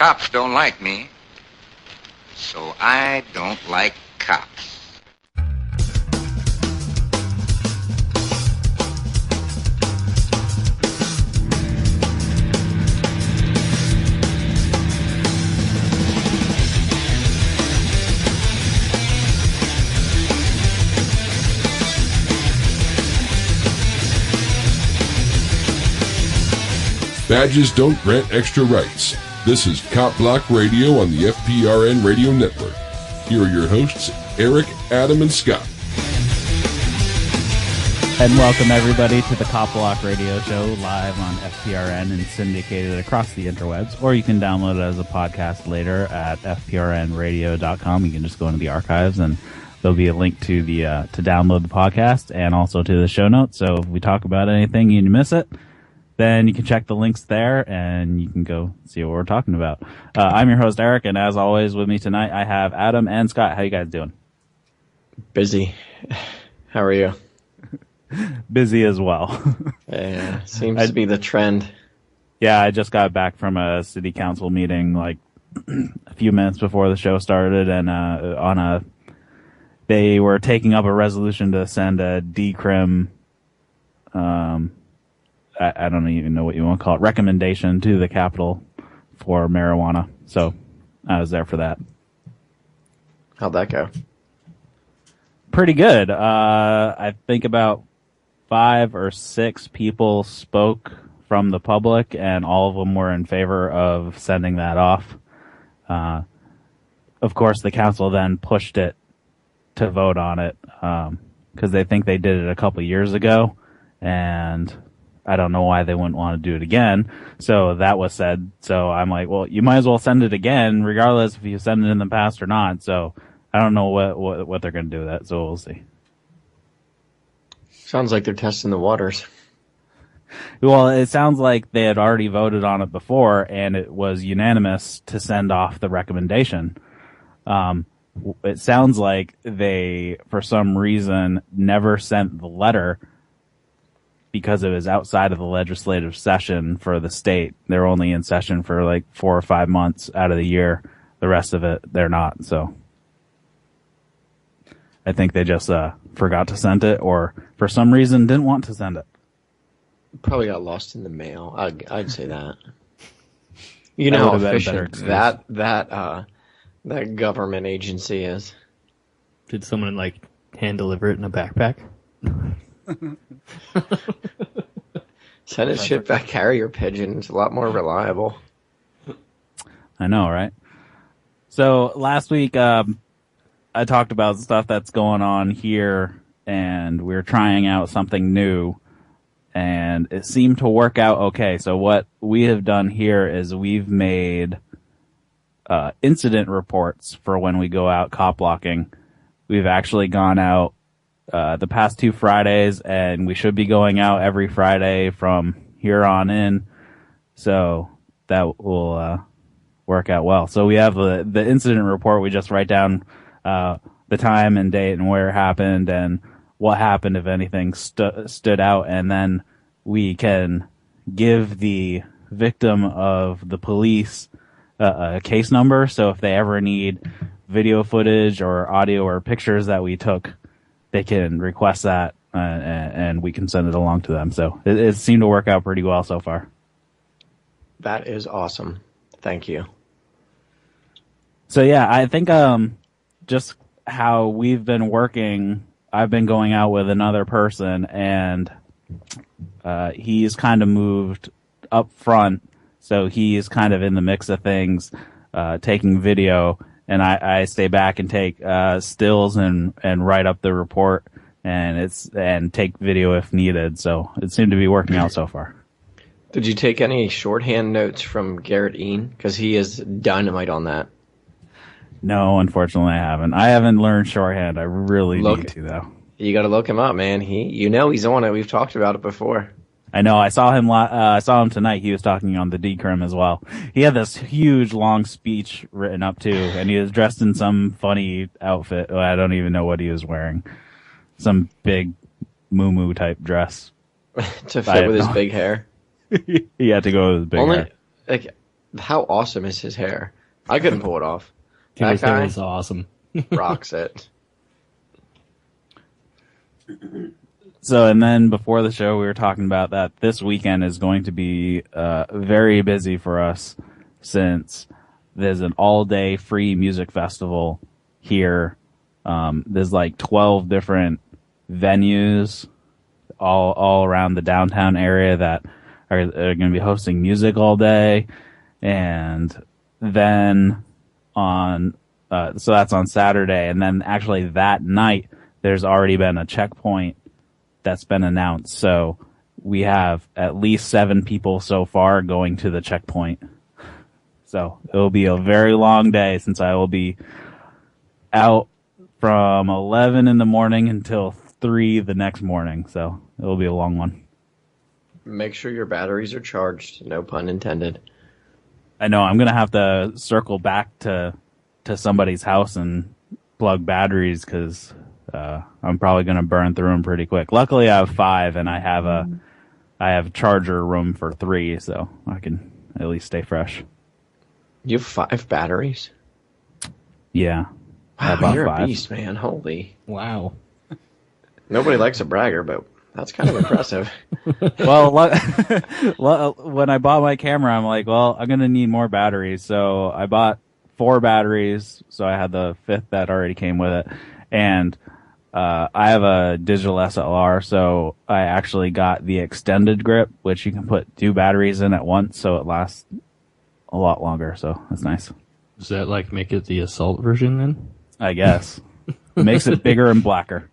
Cops don't like me, so I don't like cops. Badges don't grant extra rights. This is Cop Block Radio on the FPRN Radio Network. Here are your hosts, Eric, Adam, and Scott. And welcome everybody to the Cop Block Radio Show, live on FPRN and syndicated across the interwebs. Or you can download it as a podcast later at fprnradio.com. You can just go into the archives and there'll be a link to the to download the podcast and also to the show notes. So if we talk about anything and you miss it, then you can check the links there and you can go see what we're talking about. I'm your host, Eric, and as always with me tonight, I have Adam and Scott. How you guys doing? Busy. How are you? Busy as well. Yeah, seems to be the trend. Yeah, I just got back from a city council meeting like a few minutes before the show started, and they were taking up a resolution to send a decrim I don't even know what you want to call it, recommendation to the Capitol for marijuana. So I was there for that. How'd that go? Pretty good. I think about 5 or 6 people spoke from the public, and all of them were in favor of sending that off. Of course, the council then pushed it to vote on it because they think they did it a couple years ago, and I don't know why they wouldn't want to do it again. So that was said. So I'm like, well, you might as well send it again, regardless if you send it in the past or not. So I don't know what they're going to do with that. So we'll see. Sounds like they're testing the waters. Well, it sounds like they had already voted on it before, and it was unanimous to send off the recommendation. It sounds like they, for some reason, never sent the letter because it was outside of the legislative session for the state. They're only in session for like 4 or 5 months out of the year. The rest of it, they're not. So I think they just forgot to send it, or for some reason didn't want to send it. Probably got lost in the mail. I'd say that. You know how efficient that government agency is. Did someone like hand deliver it in a backpack? Send a ship back carrier pigeon. It's a lot more reliable. I know, right? So last week, I talked about stuff that's going on here, and we're trying out something new, and it seemed to work out okay. So what we have done here is we've made incident reports for when we go out cop blocking. We've actually gone out the past 2 Fridays, and we should be going out every Friday from here on in. So that will work out well. So we have the incident report. We just write down the time and date and where it happened and what happened if anything stood out, and then we can give the victim of the police a case number. So if they ever need video footage or audio or pictures that we took, they can request that, and we can send it along to them. So it seemed to work out pretty well so far. That is awesome. Thank you. So yeah, I think just how we've been working, I've been going out with another person, and he's kind of moved up front, so he's kind of in the mix of things, taking video. And I stay back and take stills and write up the report and take video if needed. So it seemed to be working out so far. Did you take any shorthand notes from Garrett Ian? Because he is dynamite on that. No, unfortunately I haven't. I haven't learned shorthand. I really need to, though. You got to look him up, man. He's on it. We've talked about it before. I know. I saw him tonight. He was talking on the decrim as well. He had this huge, long speech written up too, and he was dressed in some funny outfit. I don't even know what he was wearing. Some big moo type dress to fit with his big hair. He had to go with his big hair. Like, how awesome is his hair? I couldn't pull it off. That guy is awesome. Rocks it. So, and then before the show, we were talking about that this weekend is going to be very busy for us since there's an all-day free music festival here. There's like 12 different venues all around the downtown area that are going to be hosting music all day. And then so that's on Saturday. And then actually that night, there's already been a checkpoint that's been announced. So we have at least 7 people so far going to the checkpoint. So it'll be a very long day since I will be out from 11 in the morning until 3 the next morning. So it'll be a long one. Make sure your batteries are charged. No pun intended. I know I'm going to have to circle back to somebody's house and plug batteries because I'm probably going to burn through them pretty quick. Luckily, I have 5 and I have charger room for 3, so I can at least stay fresh. You have 5 batteries? Yeah. Wow, you're 5. A beast, man. Holy. Wow. Nobody likes a bragger, but that's kind of impressive. Well, when I bought my camera, I'm like, well, I'm going to need more batteries. So I bought 4 batteries. So I had the 5th that already came with it. And I have a digital SLR, so I actually got the extended grip, which you can put 2 batteries in at once, so it lasts a lot longer. So that's nice. Does that like make it the assault version then? I guess. It makes it bigger and blacker.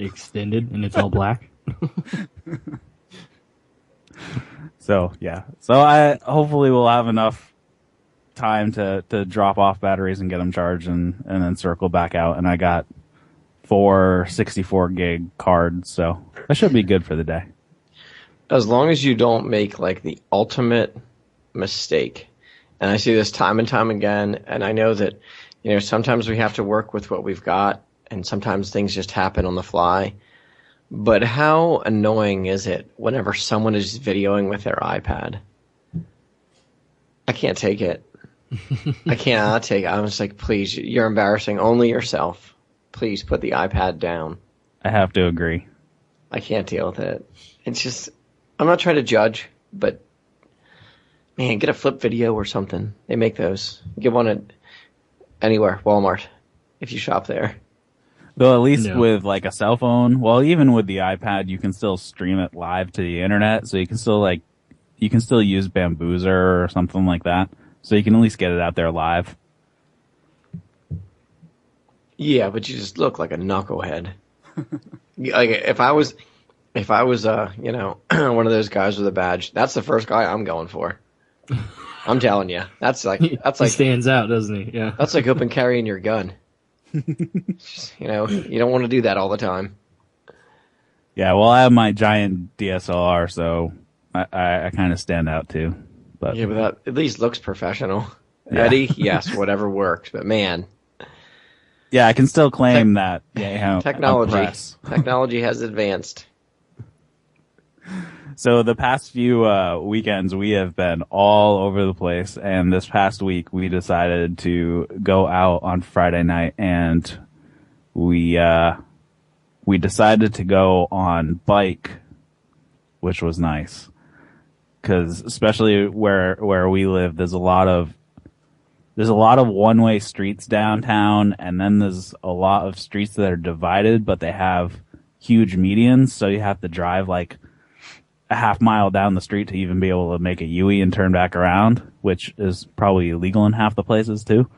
Extended, and it's all black? So, yeah. So I hopefully will have enough time to drop off batteries and get them charged and then circle back out. And I got 4 64 gig cards, so that should be good for the day. As long as you don't make like the ultimate mistake. And I see this time and time again, and I know that, sometimes we have to work with what we've got, and sometimes things just happen on the fly. But how annoying is it whenever someone is videoing with their iPad? I can't take it. I cannot take it. I'm just like, please, you're embarrassing only yourself. Please put the iPad down. I have to agree. I can't deal with it. It's just, I'm not trying to judge, but man, get a flip video or something. They make those. Get one at anywhere, Walmart, if you shop there. Though at least with like a cell phone, well, even with the iPad, you can still stream it live to the internet, so you can still use Bamboozer or something like that, so you can at least get it out there live. Yeah, but you just look like a knucklehead. Like if I was one of those guys with a badge, that's the first guy I'm going for. I'm telling you, that's like he stands out, doesn't he? Yeah, that's like open carrying your gun. You don't want to do that all the time. Yeah, well, I have my giant DSLR, so I kind of stand out too. But yeah, but that at least looks professional. Yeah. Eddie, yes, whatever works. But man, yeah, I can still claim that. Yeah, technology has advanced. So the past few weekends, we have been all over the place, and this past week we decided to go out on Friday night, and we decided to go on bike, which was nice, because especially where we live, there's a lot of one-way streets downtown, and then there's a lot of streets that are divided, but they have huge medians, so you have to drive like a half mile down the street to even be able to make a U-turn and turn back around, which is probably illegal in half the places too.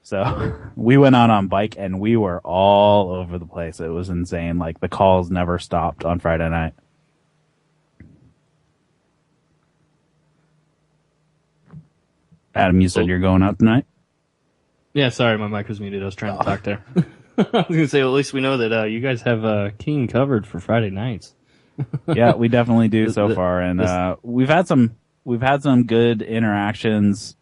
So we went out on bike and we were all over the place. It was insane. Like the calls never stopped on Friday night. Adam, you said you're going out tonight? Yeah, sorry, my mic was muted. I was trying to talk there. I was going to say, well, at least we know that you guys have King covered for Friday nights. Yeah, we definitely do so far, and we've had some good interactions.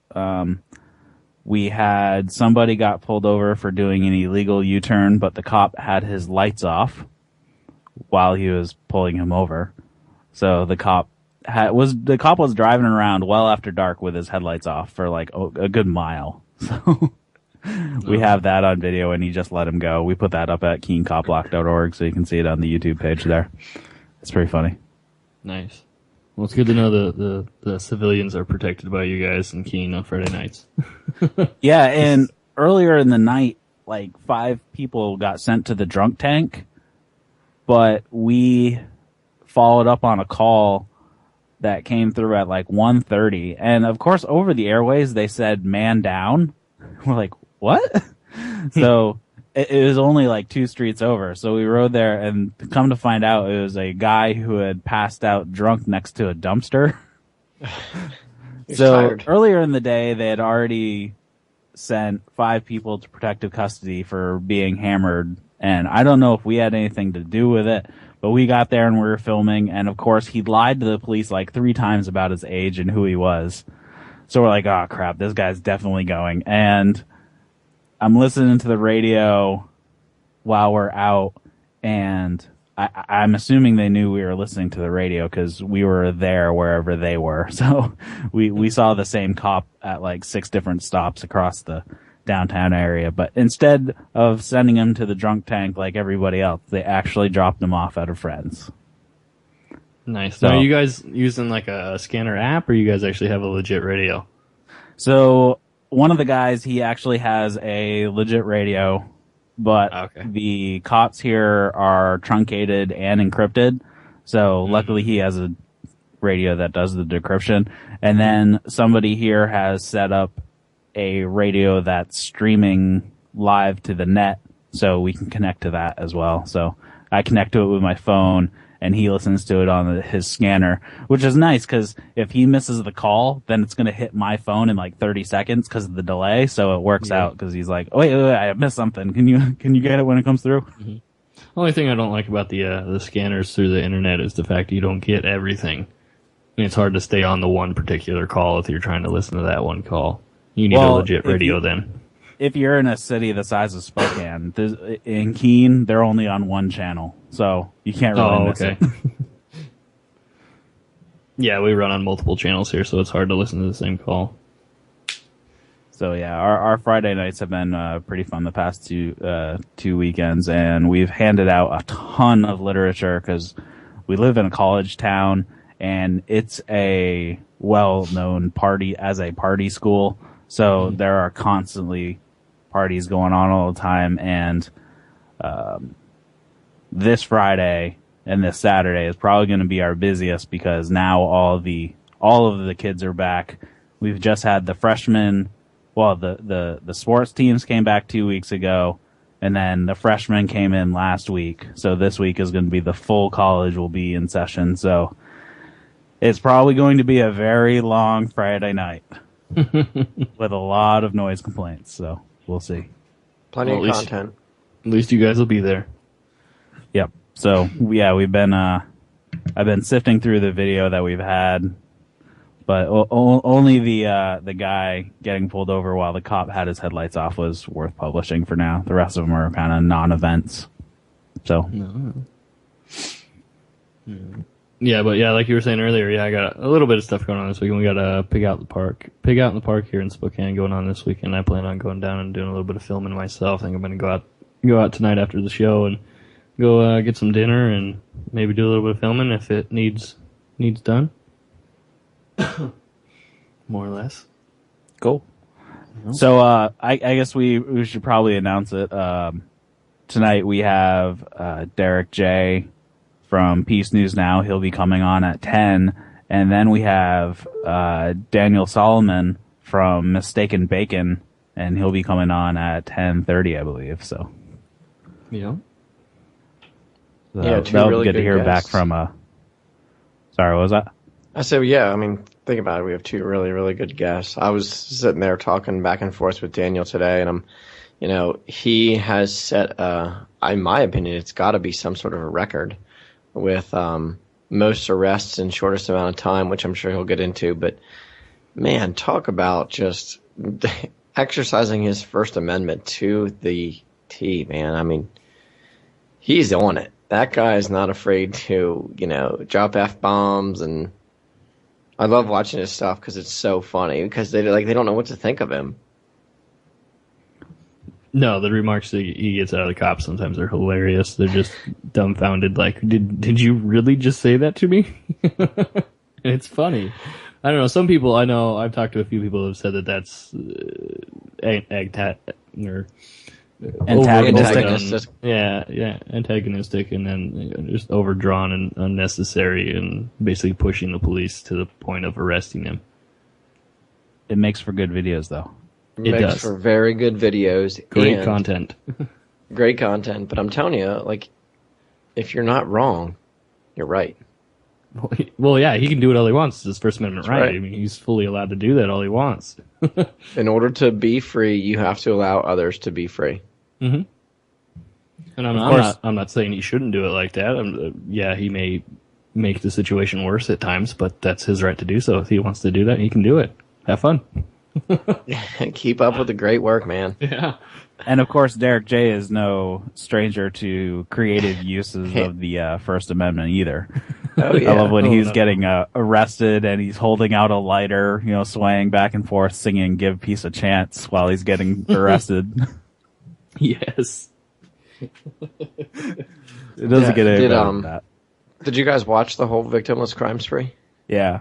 We had somebody got pulled over for doing an illegal U-turn, but the cop had his lights off while he was pulling him over. So the cop the cop was driving around well after dark with his headlights off for like a good mile. So we have that on video, and he just let him go. We put that up at keencopblock.org, so you can see it on the YouTube page there. It's pretty funny. Nice. Well, it's good to know the civilians are protected by you guys in Keene on Friday nights. Yeah, and earlier in the night, like 5 people got sent to the drunk tank, but we followed up on a call that came through at like 1:30, and of course over the airways they said man down. We're like, what? So it was only like 2 streets over, so we rode there, and come to find out it was a guy who had passed out drunk next to a dumpster. So tired. earlier in the day they had already sent 5 people to protective custody for being hammered, and I don't know if we had anything to do with it. But we got there and we were filming, and of course he lied to the police like 3 times about his age and who he was. So we're like, oh crap, this guy's definitely going. And I'm listening to the radio while we're out, and I'm assuming they knew we were listening to the radio because we were there wherever they were. So we saw the same cop at like 6 different stops across the downtown area, but instead of sending him to the drunk tank like everybody else, they actually dropped him off at a friend's. Nice. So, now, are you guys using like a scanner app, or you guys actually have a legit radio? So one of the guys, he actually has a legit radio, but the cops here are truncated and encrypted. So luckily he has a radio that does the decryption. And then somebody here has set up a radio that's streaming live to the net, so we can connect to that as well. So I connect to it with my phone, and he listens to it on his scanner, which is nice because if he misses the call, then it's going to hit my phone in like 30 seconds because of the delay. So it works out because he's like, oh, wait, I missed something. Can you get it when it comes through? Mm-hmm. Only thing I don't like about the scanners through the internet is the fact you don't get everything. And it's hard to stay on the one particular call if you're trying to listen to that one call. You need a legit radio then. If you're in a city the size of Spokane, in Keene, they're only on one channel, so you can't really miss it. Yeah, we run on multiple channels here, so it's hard to listen to the same call. So yeah, our Friday nights have been pretty fun the past two weekends, and we've handed out a ton of literature because we live in a college town, and it's a well-known party school. So there are constantly parties going on all the time, and this Friday and this Saturday is probably going to be our busiest because now all of the kids are back. We've just had the freshmen, the sports teams came back 2 weeks ago, and then the freshmen came in last week. So this week is going to be the full college will be in session. So it's probably going to be a very long Friday night. With a lot of noise complaints, so we'll see. Plenty of content. At least you guys will be there. Yep. So yeah, we've been I've been sifting through the video that we've had, but only the guy getting pulled over while the cop had his headlights off was worth publishing for now. The rest of them are kind of non-events. So. Yeah, but yeah, like you were saying earlier, I got a little bit of stuff going on this weekend. We got Pig Out in the Park here in Spokane going on this weekend. I plan on going down and doing a little bit of filming myself. I think I'm going to go out tonight after the show and go get some dinner and maybe do a little bit of filming if it needs done. More or less. Cool. So I guess we should probably announce it. Tonight we have Derek J. from Peace News Now. He'll be coming on at 10. And then we have Daniel Solomon from Mistaken Bacon, and he'll be coming on at 10:30, I believe. So yeah, that'll be good to hear back from. Sorry, what was that? I said, yeah. I mean, think about it. We have 2 really, really good guests. I was sitting there talking back and forth with Daniel today, and he has set. In my opinion, it's got to be some sort of a record with most arrests in shortest amount of time, which I'm sure he'll get into. But man, talk about just exercising his First Amendment to the T, man. I mean, he's on it. That guy is not afraid to, drop F-bombs and I love watching his stuff because it's so funny because they don't know what to think of him. No, the remarks that he gets out of the cops sometimes are hilarious. They're just dumbfounded. Like, did you really just say that to me? And it's funny. I don't know. Some people I know. I've talked to a few people who have said that that's antagonistic. Antagonistic, and then just overdrawn and unnecessary, and basically pushing the police to the point of arresting him. It makes for good videos, though. It makes does. for very good videos. Great content. Great content. But I'm telling you, like, if you're not wrong, you're right. Well, yeah, he can do it all he wants. It's his First Amendment That's right. I mean, he's fully allowed to do that all he wants. In order to be free, you have to allow others to be free. Mm-hmm. And I'm not saying he shouldn't do it like that. Yeah, he may make the situation worse at times, but that's his right to do so. If he wants to do that, he can do it. Have fun. Keep up with the great work, man. Yeah. And of course, Derek J is no stranger to creative uses of the First Amendment either. Oh, yeah. I love when he's getting arrested and he's holding out a lighter, swaying back and forth, singing "Give Peace a Chance" while he's getting arrested. Yes. It doesn't get any better than that. Did you guys watch the whole victimless crime spree? Yeah.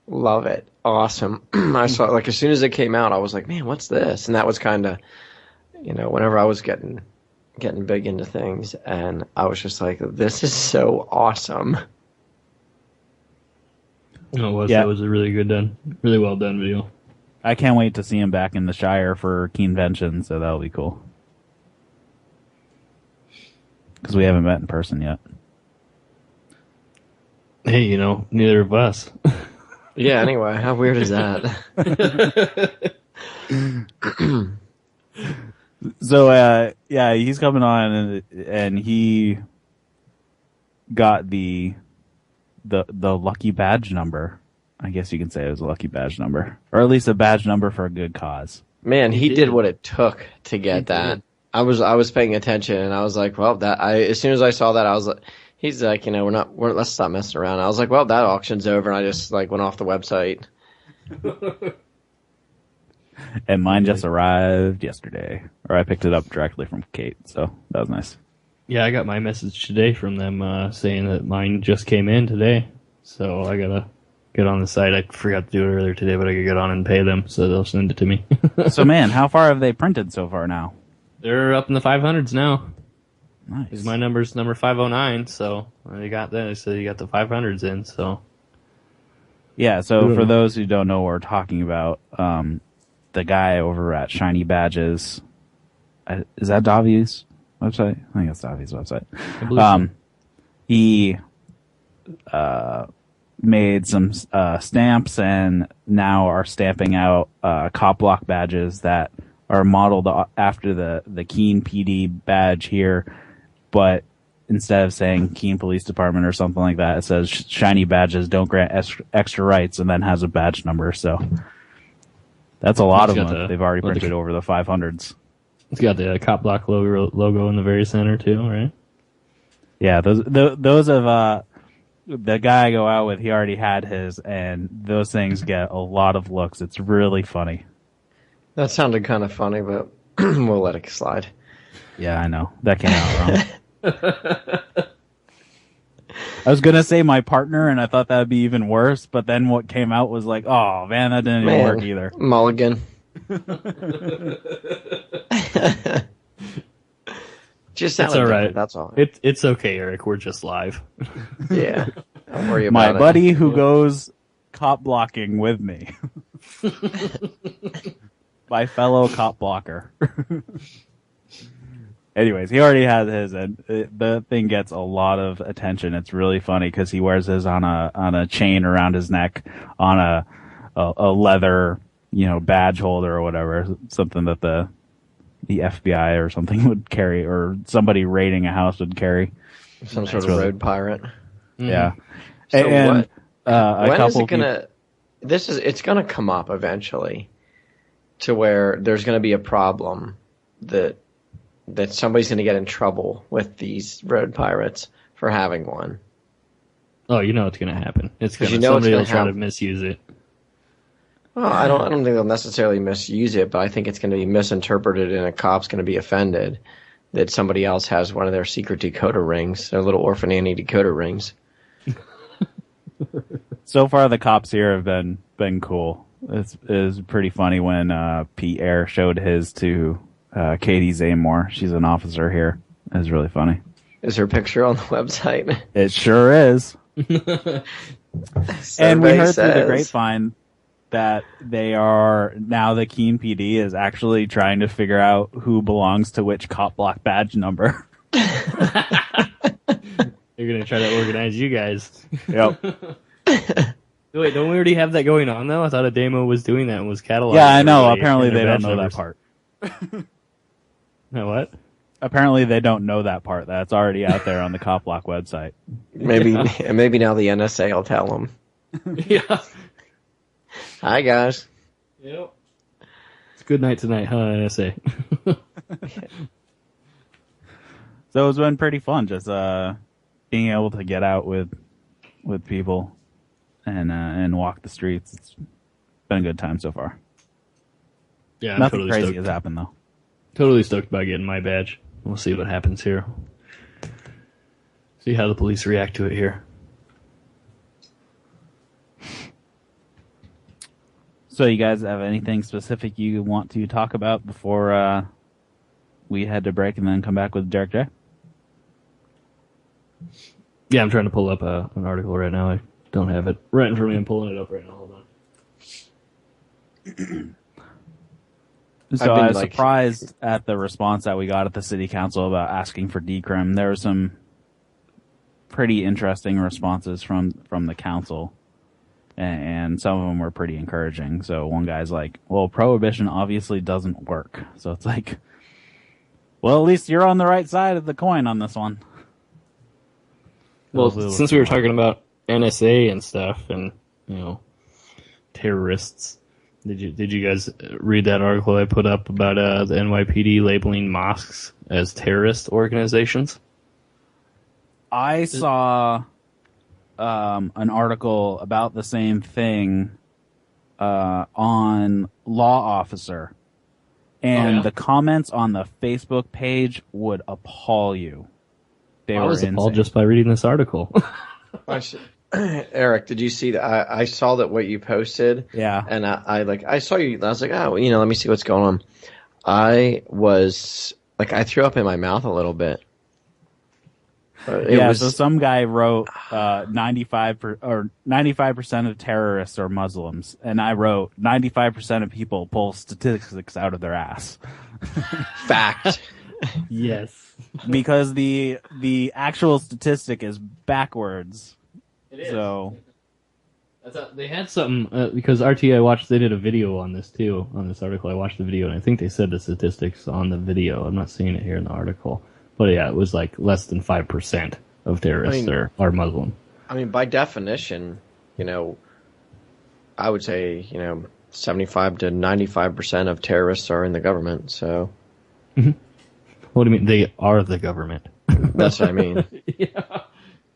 Love it. Awesome. I saw it, as soon as it came out, I was like, man, what's this? And that was kind of, whenever I was getting big into things, and I was just like, this is so awesome. No, it was. Yeah. That was a really well done video. I can't wait to see him back in the Shire for Keenvention, so that'll be cool. Because we haven't met in person yet. Hey, neither of us. Yeah, anyway, how weird is that? So, he's coming on and he got the lucky badge number. I guess you can say it was a lucky badge number. Or at least a badge number for a good cause. Man, he did what it took to get that. I was paying attention, and I was like, well, as soon as I saw that, I was like, he's like, let's stop messing around. I was like, well, that auction's over, and I just went off the website. And mine just arrived yesterday, or I picked it up directly from Kate, so that was nice. Yeah, I got my message today from them saying that mine just came in today, so I gotta get on the site. I forgot to do it earlier today, but I could get on and pay them, so they'll send it to me. So, man, how far have they printed so far now? They're up in the 500s now. Nice. My number's number 509, so they got that. So you got the 500s in, so. Yeah, so for those who don't know what we're talking about, the guy over at Shiny Badges, is that Davi's website? I think it's Davi's website. He made some stamps and now are stamping out cop block badges that are modeled after the Keene PD badge here, but instead of saying Keene Police Department or something like that, it says Shiny Badges don't grant extra rights, and then has a badge number. So that's a lot of them. They've already printed over the 500s. It's got the Cop Block logo in the very center too, right? Yeah, those of the guy I go out with, he already had his, and those things get a lot of looks. It's really funny. That sounded kind of funny, but we'll let it slide. Yeah, I know. That came out wrong. I was going to say my partner, and I thought that would be even worse, but then what came out was like, oh, man, that didn't even work either. Mulligan. Just that's all right. That's all. It's okay, Eric. We're just live. Yeah. Don't worry about my buddy who goes cop blocking with me. My fellow cop blocker. Anyways, he already has his, and the thing gets a lot of attention. It's really funny because he wears his on a chain around his neck, on a leather, badge holder or whatever, something that the FBI or something would carry, or somebody raiding a house would carry. Some sort of road pirate. Yeah. So and when is it gonna? It's gonna come up eventually, to where there's gonna be a problem that somebody's gonna get in trouble with these road pirates for having one. Oh, you know it's going to happen. It's going to somebody will try to misuse it. Well, I don't think they'll necessarily misuse it, but I think it's going to be misinterpreted, and a cop's going to be offended that somebody else has one of their secret decoder rings, their little orphan Annie decoder rings. So far, the cops here have been cool. It's pretty funny when Pete Air showed his to Katie Zamore. She's an officer here. It's really funny. Is her picture on the website? It sure is. And we heard through the grapevine that they are now the Keene PD is actually trying to figure out who belongs to which cop block badge number. They're going to try to organize you guys. Yep. Wait, don't we already have that going on, though? I thought a demo was doing that and was cataloging. Yeah, I know. Apparently they don't know that part. No, what? Apparently they don't know that part. That's already out there on the Cop Block website. Maybe now the NSA will tell them. Yeah. Hi, guys. Yep. It's a good night tonight, huh, NSA? So it's been pretty fun just being able to get out with people and walk the streets. It's been a good time so far. Yeah, nothing totally crazy stoked. has happened though. Totally stoked about getting my badge. We'll see what happens here. See how the police react to it here. So you guys have anything specific you want to talk about before we head to break and then come back with Derek J? Yeah, I'm trying to pull up an article right now. I don't have it right in front of me. I'm pulling it up right now. Hold on. So I was surprised at the response that we got at the city council about asking for decrim. There were some pretty interesting responses from the council, and some of them were pretty encouraging. So one guy's like, well, prohibition obviously doesn't work. So it's like, well, at least you're on the right side of the coin on this one. Well, since we were talking about NSA and stuff and, terrorists, did you guys read that article I put up about the NYPD labeling mosques as terrorist organizations? I saw an article about the same thing on Law Officer, and the comments on the Facebook page would appall you. I was appalled just by reading this article. Eric, did you see that? I saw that what you posted. Yeah. And I saw you. I was like, oh, let me see what's going on. I was like, I threw up in my mouth a little bit. So some guy wrote 95% of terrorists are Muslims, and I wrote 95% of people pull statistics out of their ass. Fact. Yes. Because the actual statistic is backwards. It is. So I thought they had something because RTA watched. They did a video on this too. On this article, I watched the video, and I think they said the statistics on the video. I'm not seeing it here in the article, but yeah, it was like less than 5% of terrorists are Muslim. I mean, by definition, I would say 75 to 95% of terrorists are in the government. So. Mm-hmm. What do you mean? They are the government. That's what I mean. Yeah.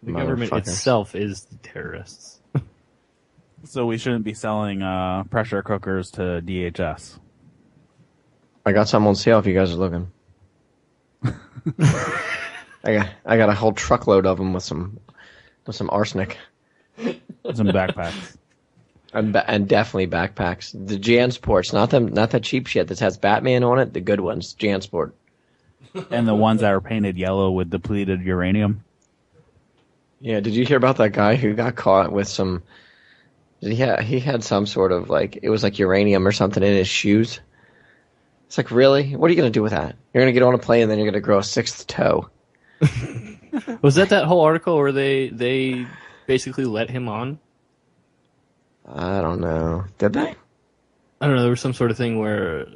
The government itself is the terrorists. So we shouldn't be selling pressure cookers to DHS. I got some on sale if you guys are looking. I got a whole truckload of them with some arsenic. Some backpacks. And definitely backpacks. The JanSports, not that cheap shit that has Batman on it. The good ones, JanSport. And the ones that are painted yellow with depleted uranium. Yeah, did you hear about that guy who got caught with some... he had some sort of, it was like uranium or something in his shoes. It's like, really? What are you going to do with that? You're going to get on a plane and then you're going to grow a sixth toe. Was that whole article where they basically let him on? I don't know. Did they? I don't know. There was some sort of thing where...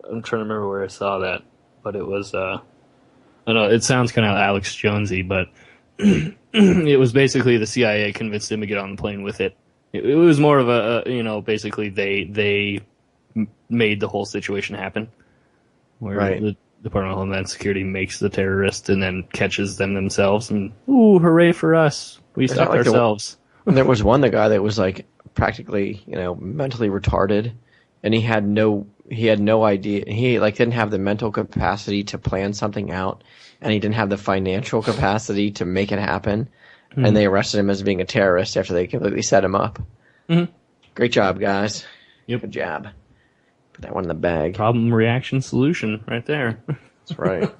I'm trying to remember where I saw that. But it was, I don't know, it sounds kind of Alex Jonesy, but it was basically the CIA convinced him to get on the plane with it. It was more of basically they made the whole situation happen. Where right. Department of Homeland Security makes the terrorist and then catches them themselves, and ooh, hooray for us! We stopped like ourselves. There was the guy that was like practically, mentally retarded, and he had no idea. He didn't have the mental capacity to plan something out, and he didn't have the financial capacity to make it happen. Mm-hmm. And they arrested him as being a terrorist after they completely set him up. Mm-hmm. Great job, guys. Yep. Good job. Put that one in the bag. Problem, reaction, solution, right there. That's right.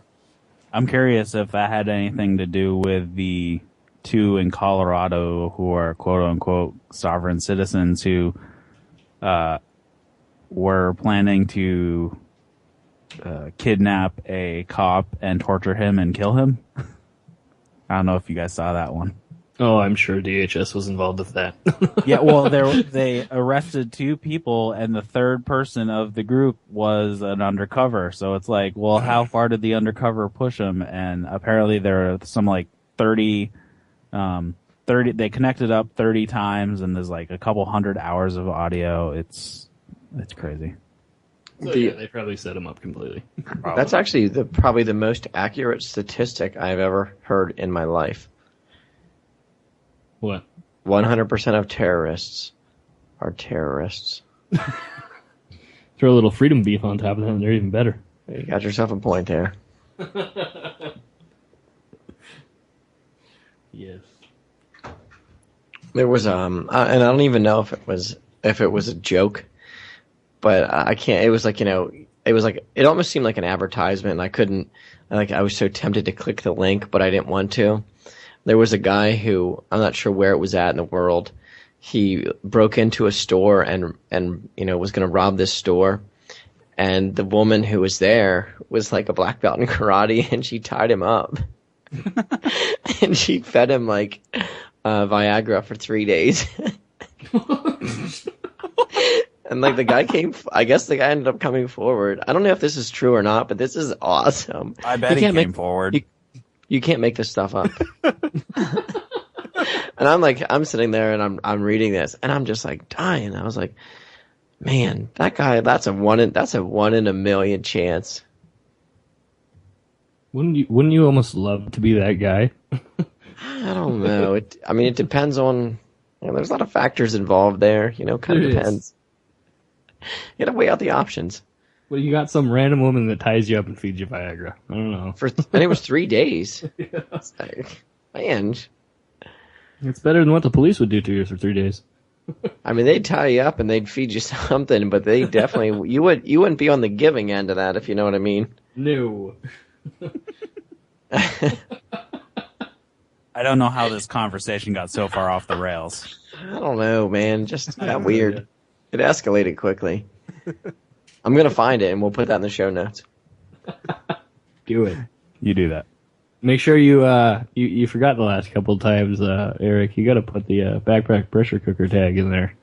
I'm curious if that had anything to do with the 2 in Colorado who are quote-unquote sovereign citizens who were planning to kidnap a cop and torture him and kill him. I don't know if you guys saw that one. Oh, I'm sure DHS was involved with that. Yeah, well, they arrested 2 people, and the third person of the group was an undercover. So it's like, well, how far did the undercover push him? And apparently there are some 30, they connected up 30 times, and there's a couple hundred hours of audio. It's crazy. So, yeah, they probably set him up completely. That's actually probably the most accurate statistic I've ever heard in my life. What? 100% of terrorists are terrorists. Throw a little freedom beef on top of them, they're even better. You got yourself a point there. Yes. There was and I don't even know if it was a joke, but I can't. It was it almost seemed like an advertisement. And I couldn't. I was so tempted to click the link, but I didn't want to. There was a guy who, I'm not sure where it was at in the world. He broke into a store and was going to rob this store. And the woman who was there was a black belt in karate, and she tied him up. And she fed him Viagra for 3 days. And the guy I guess the guy ended up coming forward. I don't know if this is true or not, but this is awesome. I bet he came forward. You can't make this stuff up. And I'm sitting there and I'm reading this and I'm just dying. I was like, man, that guy, that's a one in a million chance. Wouldn't you almost love to be that guy? I don't know. It depends on, there's a lot of factors involved there, kind of depends. You gotta weigh out the options. Well, you got some random woman that ties you up and feeds you Viagra. I don't know. And it was 3 days. Yeah. Man. It's better than what the police would do to you for 3 days. They'd tie you up and they'd feed you something, but they definitely, you wouldn't be on the giving end of that, if you know what I mean. No. I don't know how this conversation got so far off the rails. I don't know, man. Just got weird. It escalated quickly. I'm going to find it, and we'll put that in the show notes. Do it. You do that. Make sure you forgot the last couple of times, Eric. You got to put the backpack pressure cooker tag in there.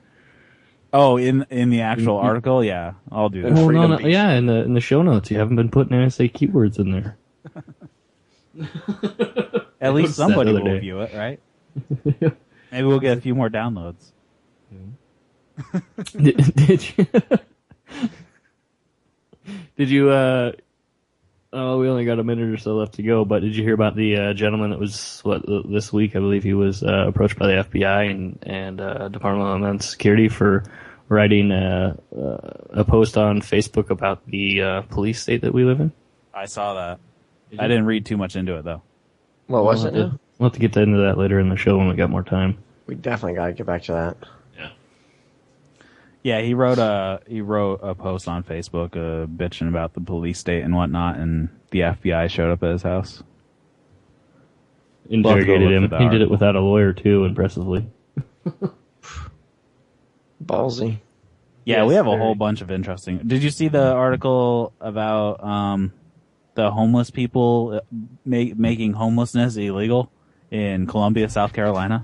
Oh, in the actual article, yeah, I'll do that. Well, no, yeah, in the show notes, you haven't been putting NSA keywords in there. At least somebody will view it, right? Maybe we'll get a few more downloads. Did you? Oh, we only got a minute or so left to go. But did you hear about the gentleman that was this week? I believe he was approached by the FBI and Department of Homeland Security for writing a post on Facebook about the police state that we live in. I saw that. I didn't read too much into it though. What was it? We'll have to get into that later in the show when we got more time. We definitely got to get back to that. Yeah, he wrote a post on Facebook bitching about the police state and whatnot, and the FBI showed up at his house. Interrogated him. He did it without a lawyer too, impressively. Ballsy. Yeah, yes, we have a whole bunch of interesting. Did you see the article about the homeless people making homelessness illegal in Columbia, South Carolina?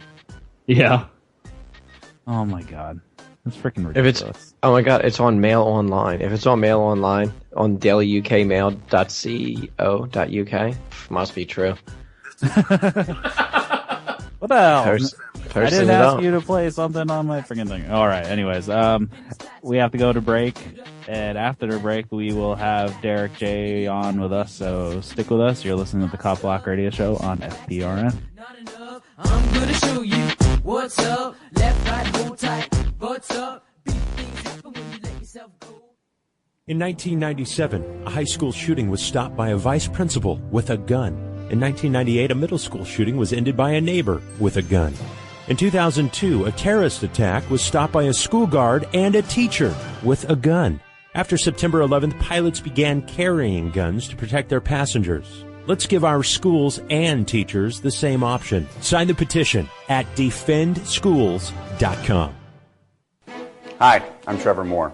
Yeah. Oh my God. That's freaking ridiculous. Oh my God, it's on Mail Online. If it's on Mail Online, on dailyukmail.co.uk, must be true. What the hell? I Person didn't it ask up. you to play something on my freaking thing. All right. Anyways, we have to go to break, and after the break, we will have Derek J on with us. So stick with us. You're listening to the Cop Block Radio Show on FPRN. I'm gonna show you what's up. Left, right, hold tight. What's up? Big things happen when you let yourself go. In 1997, a high school shooting was stopped by a vice principal with a gun. In 1998, a middle school shooting was ended by a neighbor with a gun. In 2002, a terrorist attack was stopped by a school guard and a teacher with a gun. After September 11th, pilots began carrying guns to protect their passengers. Let's give our schools and teachers the same option. Sign the petition at defendschools.com. Hi, I'm Trevor Moore.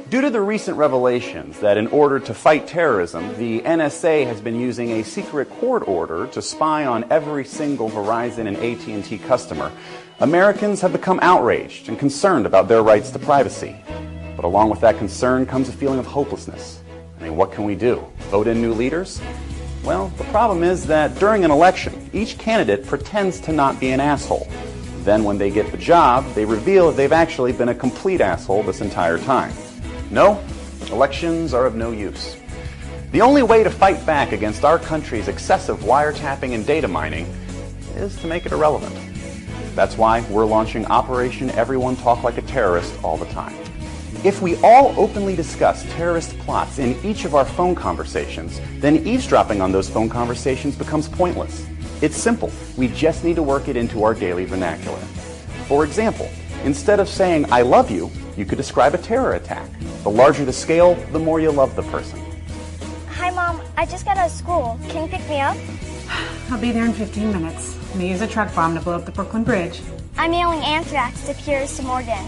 Due to the recent revelations that in order to fight terrorism, the NSA has been using a secret court order to spy on every single Verizon and AT&T customer, Americans have become outraged and concerned about their rights to privacy. But along with that concern comes a feeling of hopelessness. I mean, what can we do? Vote in new leaders? Well, the problem is that during an election, each candidate pretends to not be an asshole. Then when they get the job, they reveal that they've actually been a complete asshole this entire time. No, elections are of no use. The only way to fight back against our country's excessive wiretapping and data mining is to make it irrelevant. That's why we're launching Operation Everyone Talk Like a Terrorist all the time. If we all openly discuss terrorist plots in each of our phone conversations, then eavesdropping on those phone conversations becomes pointless. It's simple. We just need to work it into our daily vernacular. For example, instead of saying, "I love you," you could describe a terror attack. The larger the scale, the more you love the person. Hi, Mom. I just got out of school. Can you pick me up? I'll be there in 15 minutes. I'm gonna use a truck bomb to blow up the Brooklyn Bridge. I'm mailing anthrax to Cures to Morgan.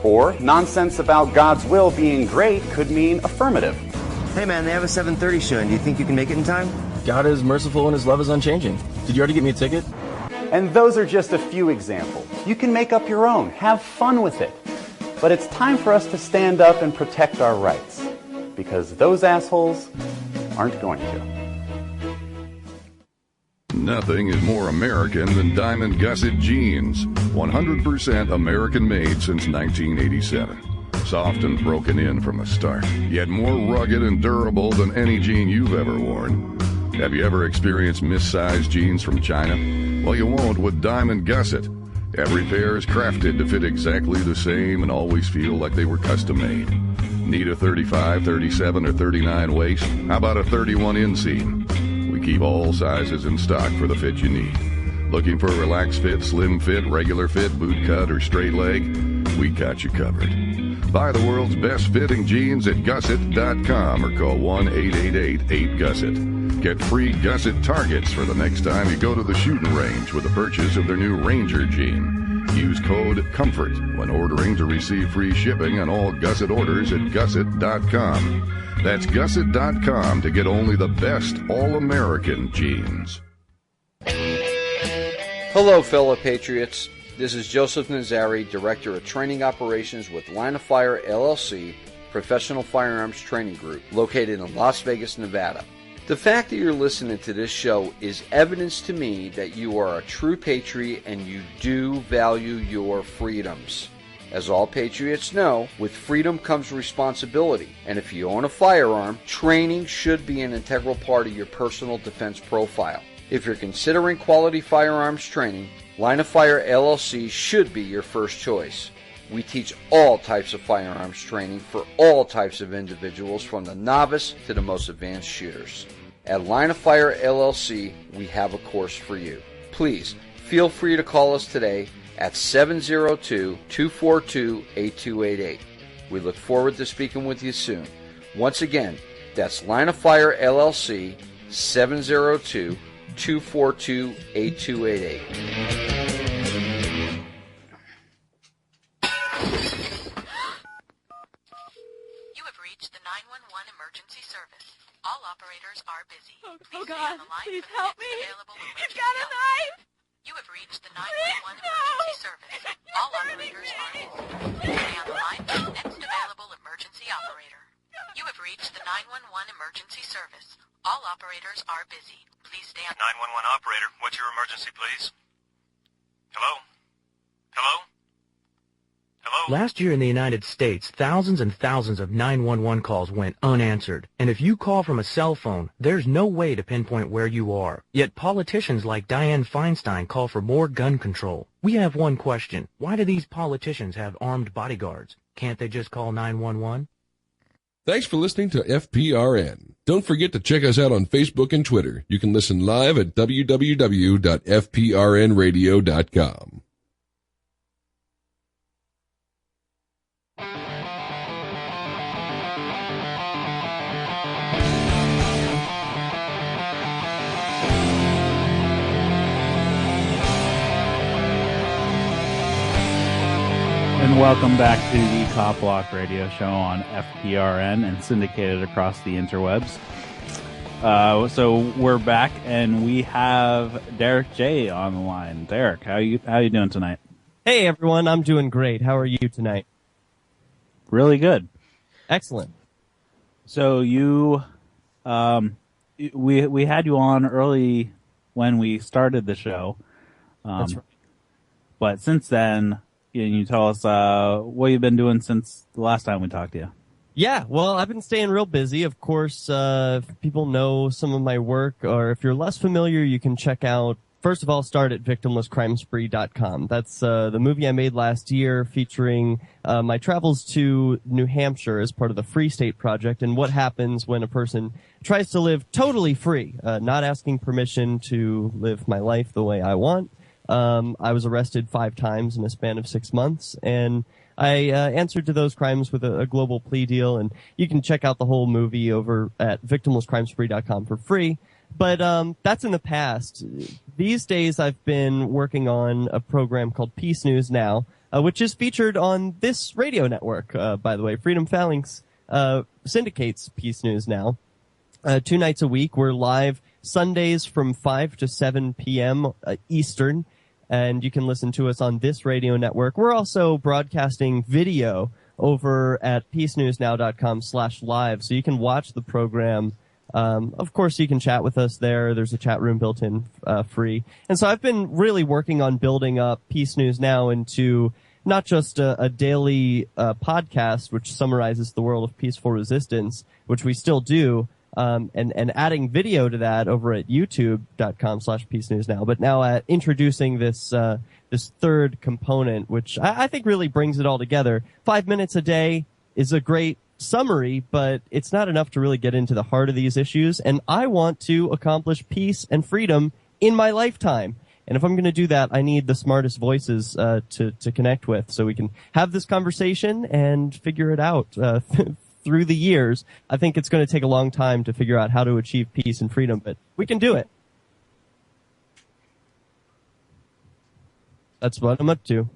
Or, nonsense about God's will being great could mean affirmative. Hey man, they have a 7:30 show, and do you think you can make it in time? God is merciful and his love is unchanging. Did you already get me a ticket? And those are just a few examples. You can make up your own. Have fun with it. But it's time for us to stand up and protect our rights. Because those assholes aren't going to. Nothing is more American than Diamond Gusset jeans. 100% American made since 1987. Soft and broken in from the start, yet more rugged and durable than any jean you've ever worn. Have you ever experienced missized jeans from China? Well, you won't with Diamond Gusset. Every pair is crafted to fit exactly the same and always feel like they were custom made. Need a 35, 37, or 39 waist? How about a 31 inseam? We keep all sizes in stock for the fit you need. Looking for a relaxed fit, slim fit, regular fit, boot cut, or straight leg? We got you covered. Buy the world's best fitting jeans at gusset.com or call 1-888-8GUSSET. Get free Gusset targets for the next time you go to the shooting range with a purchase of their new Ranger jean. Use code COMFORT when ordering to receive free shipping on all Gusset orders at gusset.com. That's gusset.com to get only the best all-American jeans. Hello, fellow patriots. This is Joseph Nazari, Director of Training Operations with Line of Fire LLC, Professional Firearms Training Group, located in Las Vegas, Nevada. The fact that you're listening to this show is evidence to me that you are a true patriot and you do value your freedoms. As all patriots know, with freedom comes responsibility, and if you own a firearm, training should be an integral part of your personal defense profile. If you're considering quality firearms training, Line of Fire LLC should be your first choice. We teach all types of firearms training for all types of individuals, from the novice to the most advanced shooters. At Line of Fire LLC, we have a course for you. Please feel free to call us today at 702-242-8288. We look forward to speaking with you soon. Once again, that's Line of Fire LLC, 702-242-8288. All operators are busy. Oh God, please help me. He's got a knife. You have reached the 911 emergency service. All operators are busy. Please stay on the line for the next available emergency operator. You have reached the 911 emergency service. All operators are busy. Please stay on... 911 operator, what's your emergency, please? Hello? Hello? Hello? Last year in the United States, thousands and thousands of 911 calls went unanswered. And if you call from a cell phone, there's no way to pinpoint where you are. Yet politicians like Dianne Feinstein call for more gun control. We have one question. Why do these politicians have armed bodyguards? Can't they just call 911? Thanks for listening to FPRN. Don't forget to check us out on Facebook and Twitter. You can listen live at www.fprnradio.com. And welcome back to the Copblock Radio Show on FPRN and syndicated across the interwebs. So we're back, and we have Derek J on the line. Derek, how you doing tonight? Hey everyone, I'm doing great. How are you tonight? Really good. Excellent. So we had you on early when we started the show. That's right. But since then, can you tell us what you've been doing since the last time we talked to you? Yeah, well, I've been staying real busy. Of course, if people know some of my work, or if you're less familiar, you can check out, first of all, start at victimlesscrimespree.com. That's the movie I made last year featuring my travels to New Hampshire as part of the Free State Project and what happens when a person tries to live totally free, not asking permission to live my life the way I want. I was arrested 5 times in a span of 6 months, and I answered to those crimes with a global plea deal, and you can check out the whole movie over at victimlesscrimespree.com for free. But that's in the past. These days I've been working on a program called Peace News Now, which is featured on this radio network, by the way. Freedom Phalanx syndicates Peace News Now. 2 nights a week. We're live Sundays from 5 to 7 p.m. Eastern, and you can listen to us on this radio network. We're also broadcasting video over at peacenewsnow.com/live, so you can watch the program. Of course, you can chat with us there. There's a chat room built in free. And so I've been really working on building up Peace News Now into not just a daily podcast, which summarizes the world of peaceful resistance, which we still do, and adding video to that over at youtube.com/peacenewsnow. But now introducing this third component, which I think really brings it all together. 5 minutes a day is a great summary, but it's not enough to really get into the heart of these issues. And I want to accomplish peace and freedom in my lifetime. And if I'm going to do that, I need the smartest voices to connect with, so we can have this conversation and figure it out through the years. I think it's going to take a long time to figure out how to achieve peace and freedom, but we can do it. That's what I'm up to.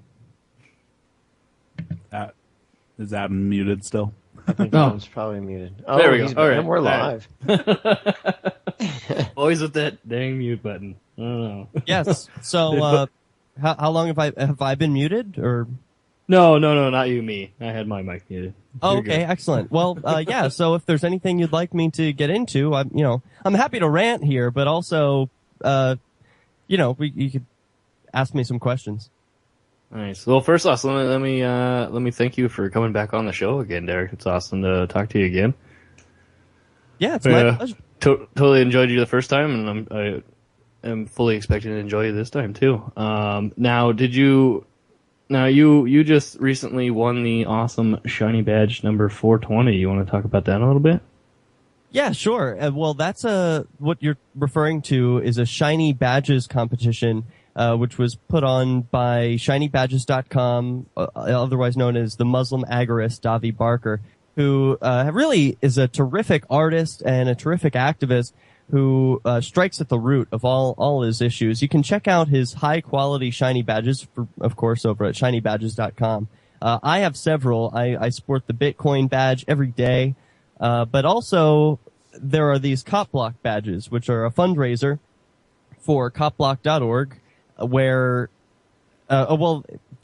Is Adam muted still? I think Adam's probably muted. Oh, there we go. All right. And we're live. Always with that dang mute button. I don't know. Yes. So, how long have I been muted, or? No, not you, me. I had my mic muted. Oh, okay, excellent. Well, yeah. So if there's anything you'd like me to get into, I'm happy to rant here, but also, you could ask me some questions. Nice. Well, first off, let me thank you for coming back on the show again, Derek. It's awesome to talk to you again. Yeah, it's my pleasure. Totally enjoyed you the first time, and I am fully expecting to enjoy you this time too. Now, you just recently won the awesome shiny badge number 420. You want to talk about that a little bit? Yeah, sure. Well, that's what you're referring to is a shiny badges competition, which was put on by ShinyBadges.com, otherwise known as the Muslim agorist Davi Barker, who really is a terrific artist and a terrific activist who strikes at the root of all his issues. You can check out his high-quality shiny badges, of course, over at ShinyBadges.com. I have several. I sport the Bitcoin badge every day, but also there are these Copblock badges, which are a fundraiser for Copblock.org, where,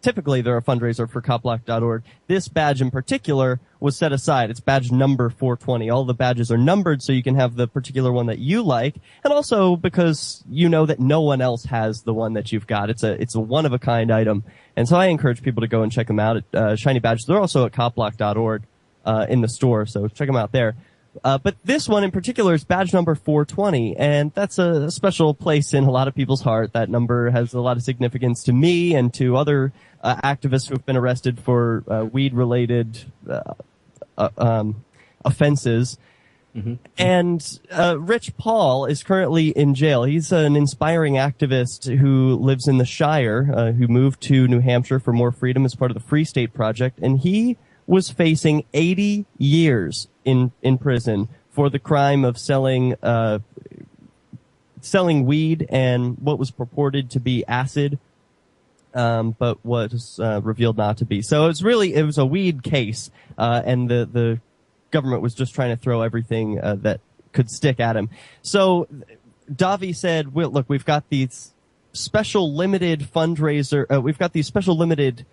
typically they're a fundraiser for Copblock.org. This badge in particular was set aside. It's badge number 420. All the badges are numbered so you can have the particular one that you like, and also because you know that no one else has the one that you've got. It's a one-of-a-kind item. And so I encourage people to go and check them out at Shiny Badges. They're also at Copblock.org in the store, so check them out there. But this one in particular is badge number 420, and that's a special place in a lot of people's heart. That number has a lot of significance to me and to other activists who have been arrested for weed-related offenses. Mm-hmm. And Rich Paul is currently in jail. He's an inspiring activist who lives in the Shire, who moved to New Hampshire for more freedom as part of the Free State Project, and he was facing 80 years in prison for the crime of selling weed and what was purported to be acid, but was revealed not to be. So it was a weed case, and the government was just trying to throw everything that could stick at him. So Davi said, well, look, we've got these special limited fundraiser, we've got these special limited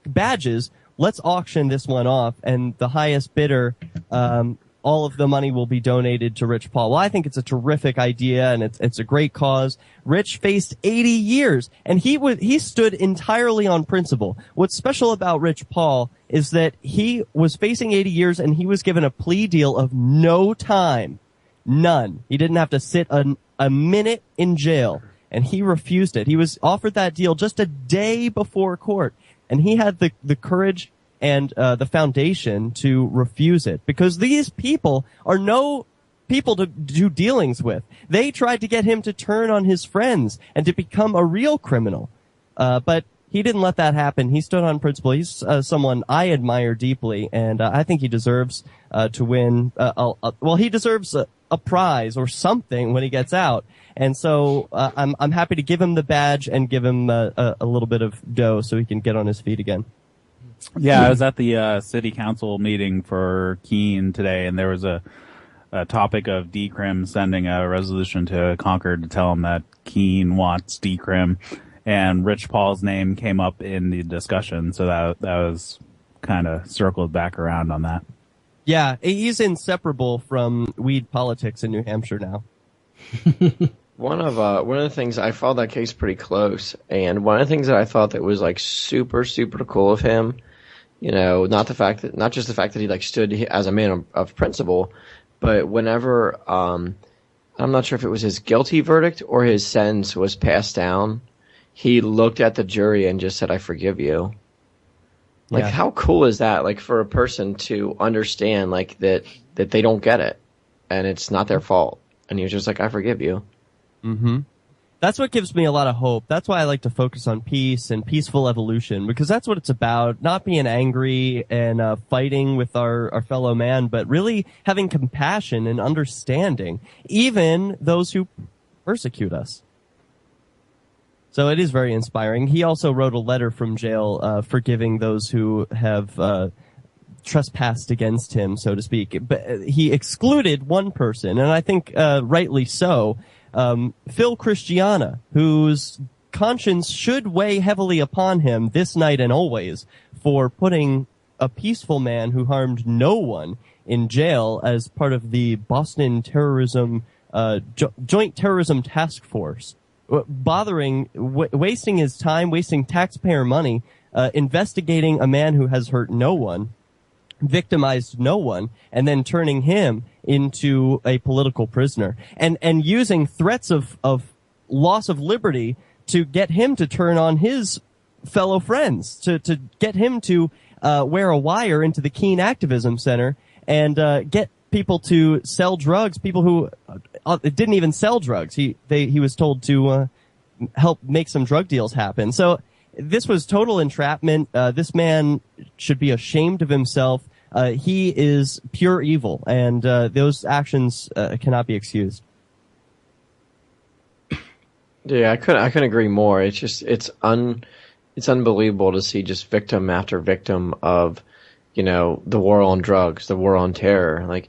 badges. Let's auction this one off, and the highest bidder, all of the money will be donated to Rich Paul. Well, I think it's a terrific idea, and it's a great cause. Rich faced 80 years, and he stood entirely on principle. What's special about Rich Paul is that he was facing 80 years, and he was given a plea deal of no time. None. He didn't have to sit a minute in jail, and he refused it. He was offered that deal just a day before court. And he had the courage and the foundation to refuse it, because these people are no people to do dealings with. They tried to get him to turn on his friends and to become a real criminal. But he didn't let that happen. He stood on principle. He's someone I admire deeply, and I think he deserves to win. He deserves a prize or something when he gets out. And so I'm happy to give him the badge and give him a little bit of dough so he can get on his feet again. Yeah, I was at the city council meeting for Keene today, and there was a topic of decrim sending a resolution to Concord to tell him that Keene wants decrim, and Rich Paul's name came up in the discussion, so that was kind of circled back around on that. Yeah, he's inseparable from weed politics in New Hampshire now. One of the things, I followed that case pretty close, and one of the things that I thought that was like super cool of him, not just the fact that he stood as a man of principle, but whenever I'm not sure if it was his guilty verdict or his sentence was passed down, he looked at the jury and just said, "I forgive you." Yeah. How cool is that? For a person to understand that they don't get it, and it's not their fault, and he was just like, "I forgive you." Mm-hmm. That's what gives me a lot of hope. That's why I like to focus on peace and peaceful evolution, because that's what it's about. Not being angry and fighting with our fellow man, but really having compassion and understanding, even those who persecute us. So it is very inspiring. He also wrote a letter from jail forgiving those who have trespassed against him, so to speak. But he excluded one person, and I think rightly so. Phil Christiana, whose conscience should weigh heavily upon him this night and always for putting a peaceful man who harmed no one in jail as part of the Boston terrorism, Joint Terrorism Task Force, wasting his time, wasting taxpayer money, investigating a man who has hurt no one, victimized no one, and then turning him into a political prisoner, and using threats of loss of liberty to get him to turn on his fellow friends, to get him to wear a wire into the Keene Activism Center and get people to sell drugs, people who didn't even sell drugs. He was told to help make some drug deals happen. So this was total entrapment. This man should be ashamed of himself. He is pure evil, and those actions cannot be excused. Yeah, I couldn't agree more. It's just it's unbelievable to see just victim after victim of, the war on drugs, the war on terror.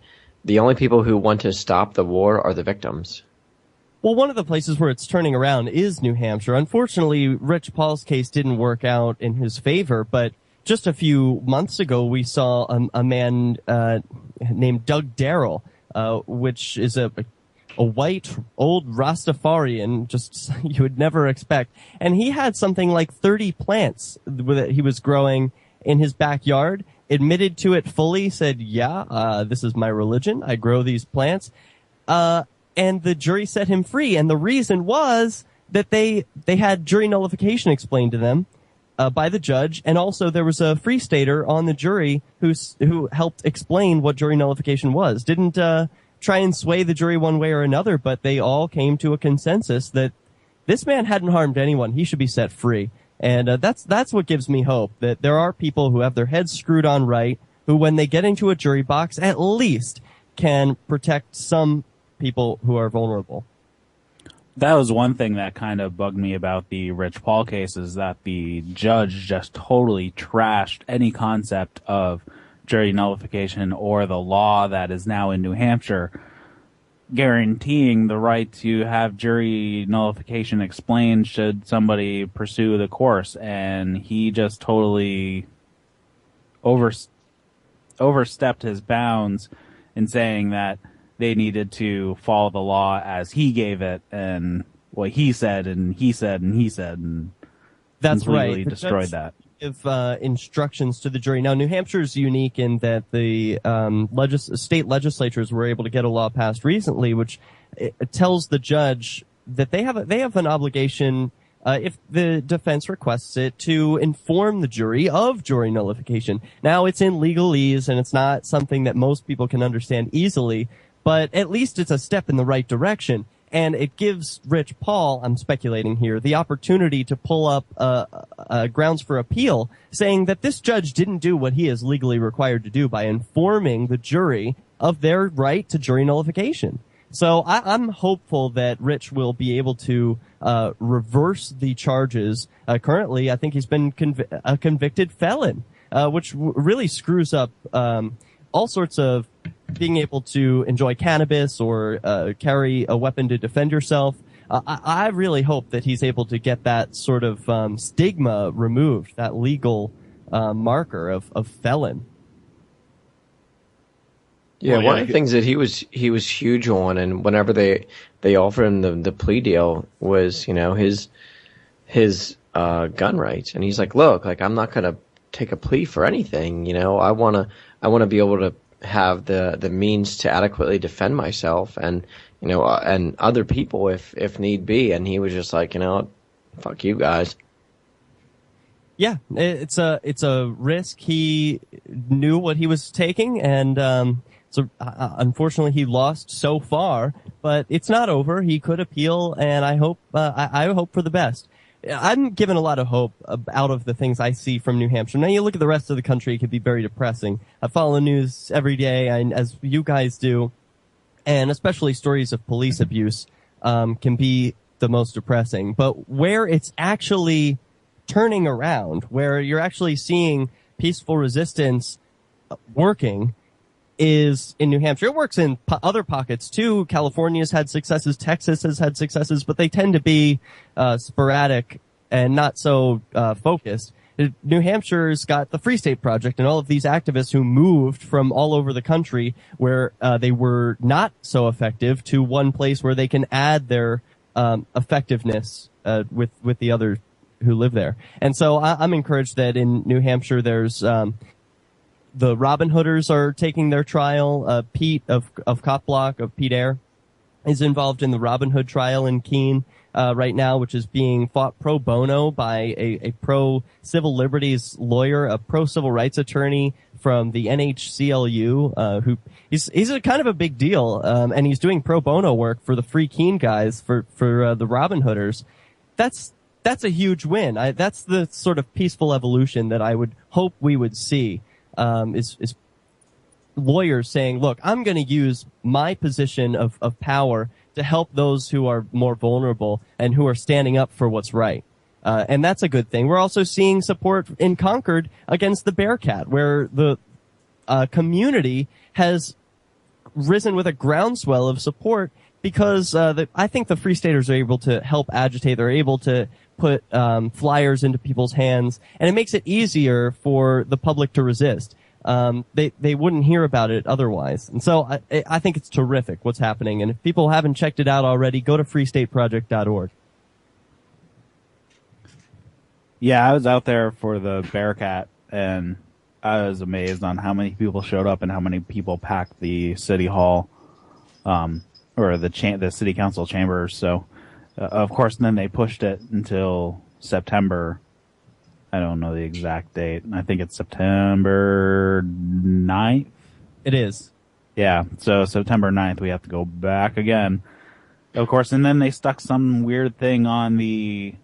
The only people who want to stop the war are the victims. Well, one of the places where it's turning around is New Hampshire. Unfortunately, Rich Paul's case didn't work out in his favor, but just a few months ago, we saw a man named Doug Darrell, which is a white, old Rastafarian, just you would never expect. And he had something like 30 plants that he was growing in his backyard, admitted to it fully, said, this is my religion. I grow these plants. And the jury set him free. And the reason was that they had jury nullification explained to them by the judge. And also there was a free stater on the jury who helped explain what jury nullification was. Didn't try and sway the jury one way or another, but they all came to a consensus that this man hadn't harmed anyone. He should be set free. And that's what gives me hope, that there are people who have their heads screwed on right, who when they get into a jury box at least can protect some people who are vulnerable. That was one thing that kind of bugged me about the Rich Paul case, is that the judge just totally trashed any concept of jury nullification or the law that is now in New Hampshire guaranteeing the right to have jury nullification explained should somebody pursue the course. And he just totally overstepped his bounds in saying that they needed to follow the law as he gave it, and what he said, and he said, and he said, and that's completely right. destroyed that. Give instructions to the jury. Now, New Hampshire is unique in that the state legislatures were able to get a law passed recently, which it tells the judge that they have an obligation, if the defense requests it, to inform the jury of jury nullification. Now, it's in legalese, and it's not something that most people can understand easily, but at least it's a step in the right direction. And it gives Rich Paul, I'm speculating here, the opportunity to pull up grounds for appeal, saying that this judge didn't do what he is legally required to do by informing the jury of their right to jury nullification. So I'm hopeful that Rich will be able to reverse the charges. Currently, I think he's been a convicted felon, which really screws up all sorts of being able to enjoy cannabis or carry a weapon to defend yourself. I really hope that he's able to get that sort of stigma removed, that legal marker of felon. Yeah, one of the things that he was huge on, and whenever they offered him the plea deal, was his gun rights, and he's like, look, like I'm not gonna take a plea for anything, I wanna be able to have the means to adequately defend myself and and other people if need be. And he was just like, fuck you guys. Yeah, it's a risk. He knew what he was taking, and so unfortunately he lost so far, but it's not over. He could appeal, and I hope for the best. I'm given a lot of hope out of the things I see from New Hampshire. Now, you look at the rest of the country, it can be very depressing. I follow the news every day, and as you guys do, and especially stories of police abuse can be the most depressing. But where it's actually turning around, where you're actually seeing peaceful resistance working, is in New Hampshire. It works in other pockets too. California's had successes, Texas has had successes, but they tend to be sporadic and not so focused. New Hampshire's got the Free State Project and all of these activists who moved from all over the country where they were not so effective to one place where they can add their effectiveness with the other who live there. And so I'm encouraged that in New Hampshire there's the Robin Hooders are taking their trial. Pete of Copblock, of Pete Eyre, is involved in the Robin Hood trial in Keene right now, which is being fought pro bono by a pro-civil liberties lawyer, a pro-civil rights attorney from the NHCLU, who he's a kind of a big deal, and he's doing pro bono work for the Free Keene guys for the Robin Hooders. That's a huge win. That's the sort of peaceful evolution that I would hope we would see. Is lawyers saying, look, I'm going to use my position of power to help those who are more vulnerable and who are standing up for what's right. And that's a good thing. We're also seeing support in Concord against the Bearcat, where the community has risen with a groundswell of support because I think the Free Staters are able to help agitate. They're able to put flyers into people's hands, and it makes it easier for the public to resist. They wouldn't hear about it otherwise. And so I think it's terrific what's happening. And if people haven't checked it out already, go to freestateproject.org. Yeah, I was out there for the Bearcat, and I was amazed on how many people showed up and how many people packed the city hall, or the city council chambers. So, of course, then they pushed it until September. I don't know the exact date. I think it's September 9th. It is. Yeah, so September 9th we have to go back again. Of course, and then they stuck some weird thing on the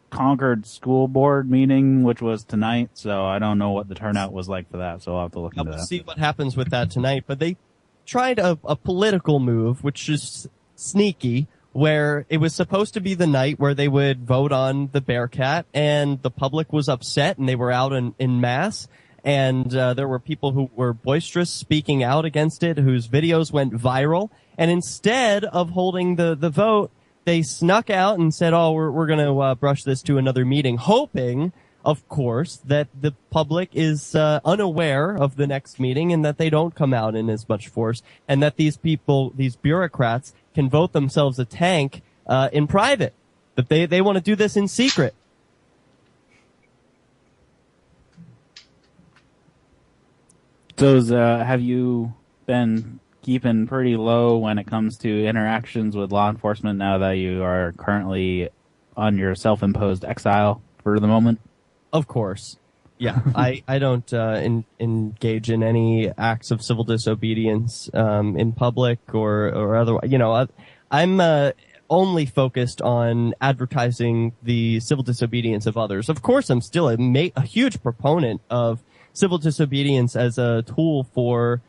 Concord School Board meeting, which was tonight, so I don't know what the turnout was like for that, so I'll have to look into that. We'll see what happens with that tonight, but they tried a political move, which is sneaky, where it was supposed to be the night where they would vote on the Bearcat, and the public was upset, and they were out in mass, and there were people who were boisterous speaking out against it, whose videos went viral, and instead of holding the vote, they snuck out and said, oh, we're going to brush this to another meeting, hoping, of course, that the public is unaware of the next meeting and that they don't come out in as much force, and that these people, these bureaucrats, can vote themselves a tank in private. But they want to do this in secret. So have you been keeping pretty low when it comes to interactions with law enforcement now that you are currently on your self-imposed exile for the moment? Of course. Yeah, I don't engage in any acts of civil disobedience in public or otherwise. You know, I'm only focused on advertising the civil disobedience of others. Of course, I'm still a huge proponent of civil disobedience as a tool for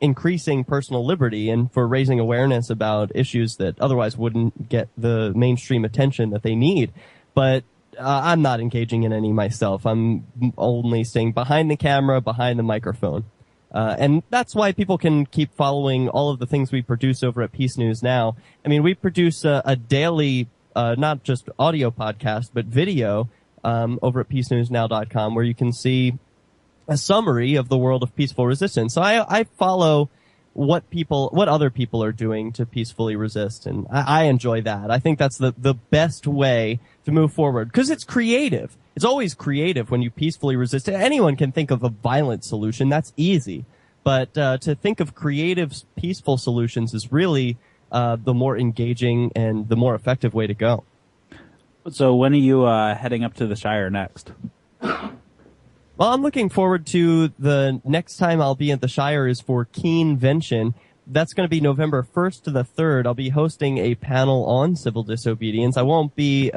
increasing personal liberty and for raising awareness about issues that otherwise wouldn't get the mainstream attention that they need. But I'm not engaging in any myself. I'm only staying behind the camera, behind the microphone. And that's why people can keep following all of the things we produce over at Peace News Now. I mean, we produce a daily, not just audio podcast, but video over at peacenewsnow.com, where you can see a summary of the world of peaceful resistance. So I follow what other people are doing to peacefully resist, and I enjoy that. I think that's the best way to move forward, because it's creative. It's always creative when you peacefully resist. Anyone can think of a violent solution. That's easy. But to think of creative, peaceful solutions is really the more engaging and the more effective way to go. So when are you heading up to the Shire next? Well, I'm looking forward to the next time I'll be at the Shire is for Keenvention. That's going to be November 1st to the 3rd. I'll be hosting a panel on civil disobedience. I won't be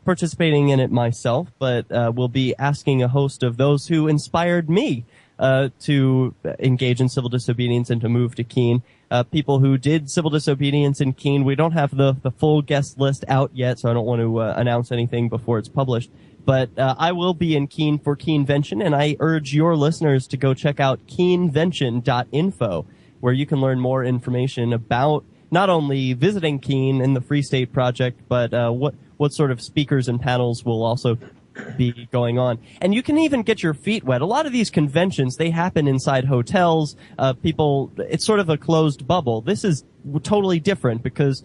participating in it myself, but we'll be asking a host of those who inspired me to engage in civil disobedience and to move to Keene. People who did civil disobedience in Keene. We don't have the full guest list out yet, so I don't want to announce anything before it's published. But I will be in Keene for Keenvention, and I urge your listeners to go check out keenvention.info, where you can learn more information about not only visiting Keene and the Free State Project, but what sort of speakers and panels will also be going on. And you can even get your feet wet. A lot of these conventions, they happen inside hotels. It's sort of a closed bubble. This is totally different because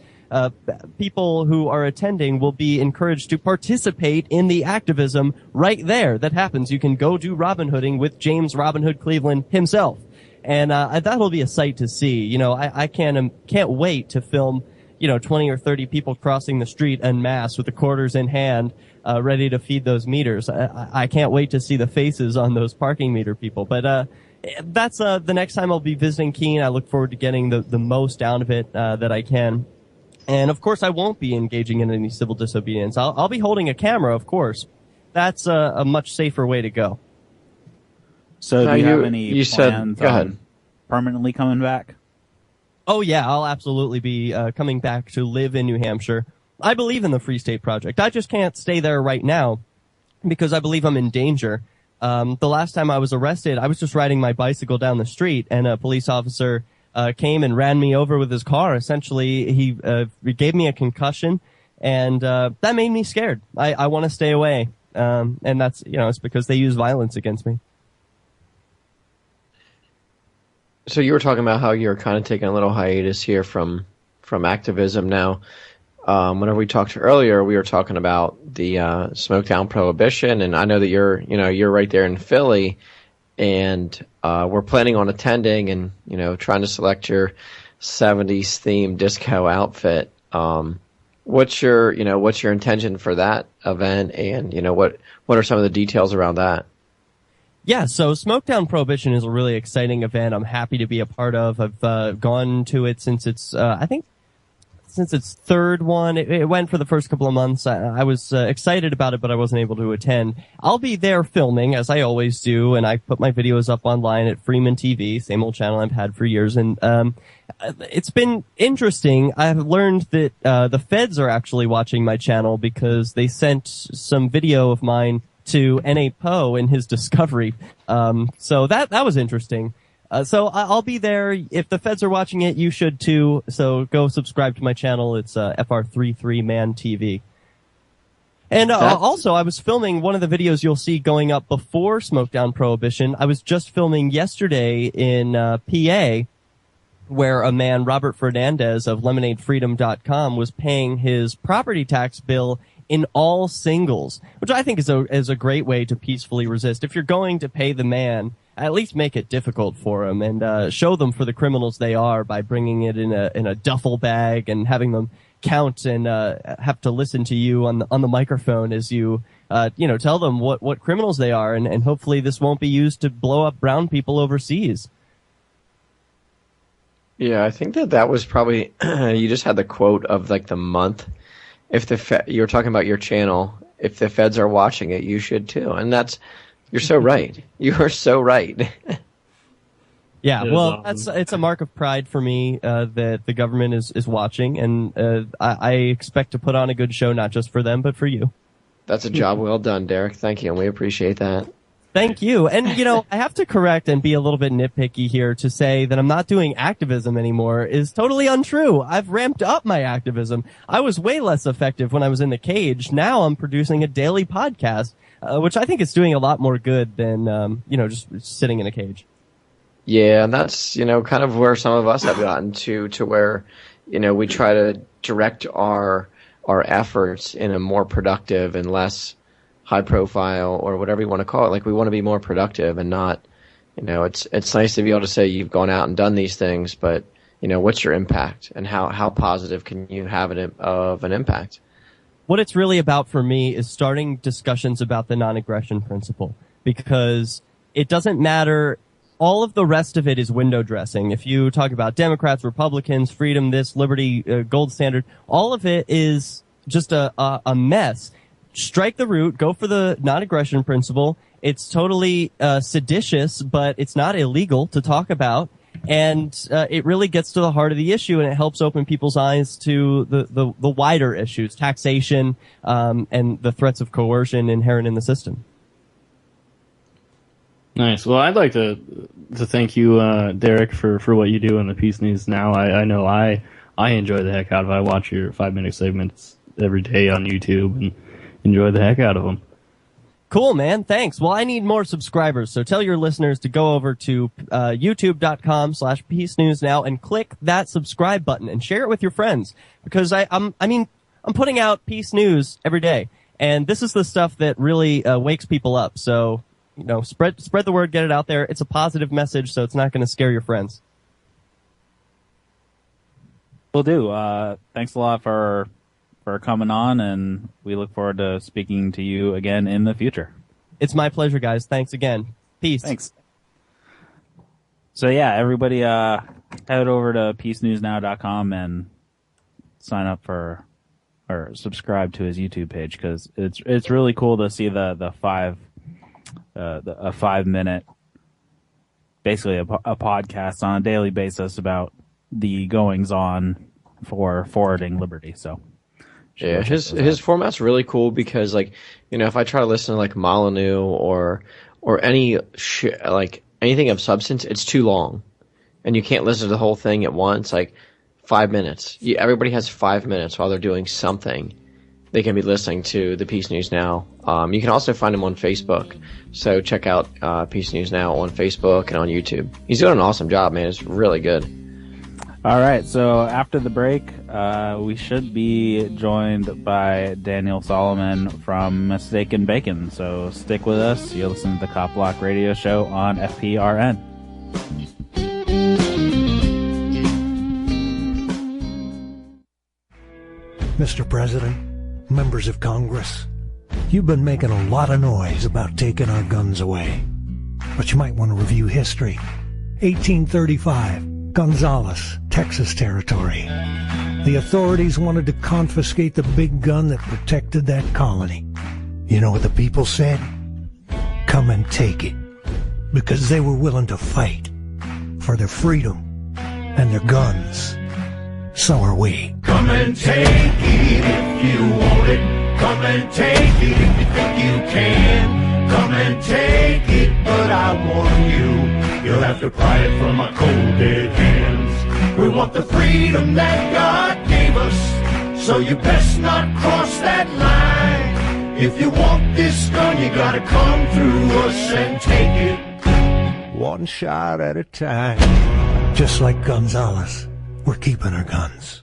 people who are attending will be encouraged to participate in the activism right there that happens. You can go do Robin Hooding with James Robin Hood Cleveland himself. And that'll be a sight to see. You know, I can't wait to film, 20 or 30 people crossing the street en masse with the quarters in hand, ready to feed those meters. I can't wait to see the faces on those parking meter people. But that's the next time I'll be visiting Keene. I look forward to getting the most out of it that I can. And of course, I won't be engaging in any civil disobedience. I'll be holding a camera, of course. That's a much safer way to go. So do you have any plans on permanently coming back? Oh, yeah, I'll absolutely be coming back to live in New Hampshire. I believe in the Free State Project. I just can't stay there right now because I believe I'm in danger. The last time I was arrested, I was just riding my bicycle down the street, and a police officer came and ran me over with his car. Essentially, he gave me a concussion, and that made me scared. I want to stay away, and that's it's because they use violence against me. So you were talking about how you're kind of taking a little hiatus here from activism now. Whenever we talked earlier, we were talking about the Smoketown Prohibition, and I know that you're right there in Philly, and we're planning on attending and trying to select your 70s themed disco outfit. What's your intention for that event, and what are some of the details around that? Yeah, so Smoketown Prohibition is a really exciting event. I'm happy to be a part of. I've gone to it since its third one. It went for the first couple of months. I was excited about it, but I wasn't able to attend. I'll be there filming, as I always do, and I put my videos up online at Freeman TV, same old channel I've had for years. And it's been interesting. I've learned that the feds are actually watching my channel because they sent some video of mine to N.A. Poe in his discovery. So that was interesting. So I'll be there. If the feds are watching it, you should too. So go subscribe to my channel. It's FR33 Man TV. And also, I was filming one of the videos you'll see going up before Smoketown Prohibition. I was just filming yesterday in PA, where a man, Robert Fernandez of LemonadeFreedom.com, was paying his property tax bill in all singles, which I think is a great way to peacefully resist. If you're going to pay the man, at least make it difficult for them and show them for the criminals they are by bringing it in a duffel bag and having them count and have to listen to you on the microphone as you tell them what criminals they are, and hopefully this won't be used to blow up brown people overseas. Yeah, I think that was probably you just had the quote of like the month. If you were talking about your channel, if the feds are watching it, you should too. And you're so right. You are so right. Yeah, well, it's a mark of pride for me that the government is watching, and I expect to put on a good show, not just for them, but for you. That's a job well done, Derek. Thank you, and we appreciate that. Thank you. And, I have to correct and be a little bit nitpicky here to say that I'm not doing activism anymore is totally untrue. I've ramped up my activism. I was way less effective when I was in the cage. Now I'm producing a daily podcast, which I think is doing a lot more good than, just sitting in a cage. Yeah, and that's, kind of where some of us have gotten to where, we try to direct our efforts in a more productive and less high profile, or whatever you want to call it. Like, we want to be more productive and not, it's nice to be able to say you've gone out and done these things, but, what's your impact and how positive can you have of an impact? What it's really about for me is starting discussions about the non-aggression principle, because it doesn't matter. All of the rest of it is window dressing. If you talk about Democrats, Republicans, freedom, this, liberty, gold standard, all of it is just a mess. Strike the root, go for the non-aggression principle. It's totally seditious, but it's not illegal to talk about. And it really gets to the heart of the issue, and it helps open people's eyes to the wider issues, taxation, and the threats of coercion inherent in the system. Nice. Well, I'd like to thank you, Derek, for what you do in the Peace News Now. I know I enjoy the heck out of it. I watch your 5-minute segments every day on YouTube and enjoy the heck out of them. Cool, man. Thanks. Well, I need more subscribers, so tell your listeners to go over to youtube.com/Peace News Now and click that subscribe button and share it with your friends, because I'm putting out Peace News every day, and this is the stuff that really wakes people up. So, spread the word, get it out there. It's a positive message, so it's not going to scare your friends. Will do. Thanks a lot for coming on, and we look forward to speaking to you again in the future. It's my pleasure, guys. Thanks again. Peace. Thanks. So yeah, everybody head over to peacenewsnow.com and sign up for or subscribe to his YouTube page, because it's really cool to see a 5-minute, basically a podcast on a daily basis about the goings on for forwarding liberty. So yeah, his format's really cool because, like, if I try to listen to like Molyneux or any anything of substance, it's too long. and you can't listen to the whole thing at once, like 5 minutes. Everybody has 5 minutes while they're doing something. They can be listening to the Peace News Now. You can also find him on Facebook. So check out Peace News Now on Facebook and on YouTube. He's doing an awesome job, man. It's really good. All right, so after the break, we should be joined by Daniel Solomon from Mistaken Bacon. So stick with us. You're listening to the Cop Block Radio Show on FPRN. Mr. President, members of Congress, you've been making a lot of noise about taking our guns away. But you might want to review history. 1835, Gonzales, Texas Territory. The authorities wanted to confiscate the big gun that protected that colony. You know what the people said? Come and take it. Because they were willing to fight for their freedom and their guns. So are we. Come and take it if you want it. Come and take it if you think you can. Come and take it, but I warn you, you'll have to pry it from my cold dead hands. We want the freedom that God gave us, so you best not cross that line. If you want this gun, you gotta come through us and take it. One shot at a time. Just like Gonzales, we're keeping our guns.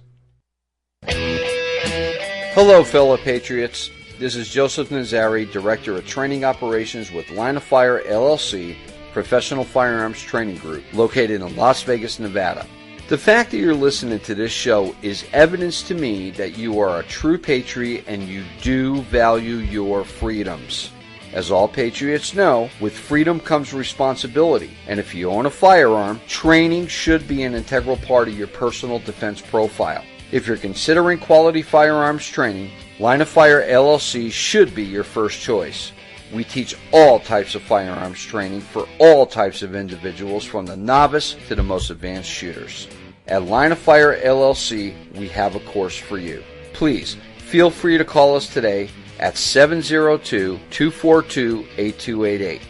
Hello, fellow patriots. This is Joseph Nazari, Director of Training Operations with Line of Fire, LLC, Professional Firearms Training Group, located in Las Vegas, Nevada. The fact that you're listening to this show is evidence to me that you are a true patriot and you do value your freedoms. As all patriots know, with freedom comes responsibility, and if you own a firearm, training should be an integral part of your personal defense profile. If you're considering quality firearms training, Line of Fire LLC should be your first choice. We teach all types of firearms training for all types of individuals, from the novice to the most advanced shooters. At Line of Fire LLC, we have a course for you. Please, feel free to call us today at 702-242-8288.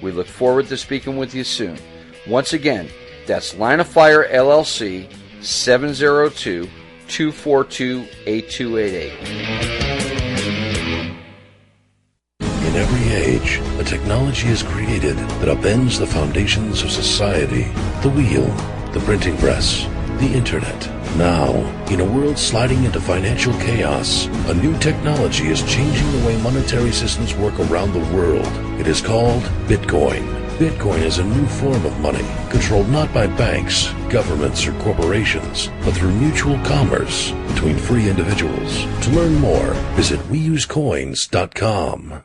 We look forward to speaking with you soon. Once again, that's Line of Fire LLC, 702-242-8288. In every age, a technology is created that upends the foundations of society. The wheel, the printing press, the internet. Now, in a world sliding into financial chaos, a new technology is changing the way monetary systems work around the world. It is called Bitcoin. Bitcoin is a new form of money, controlled not by banks, governments, or corporations, but through mutual commerce between free individuals. To learn more, visit weusecoins.com.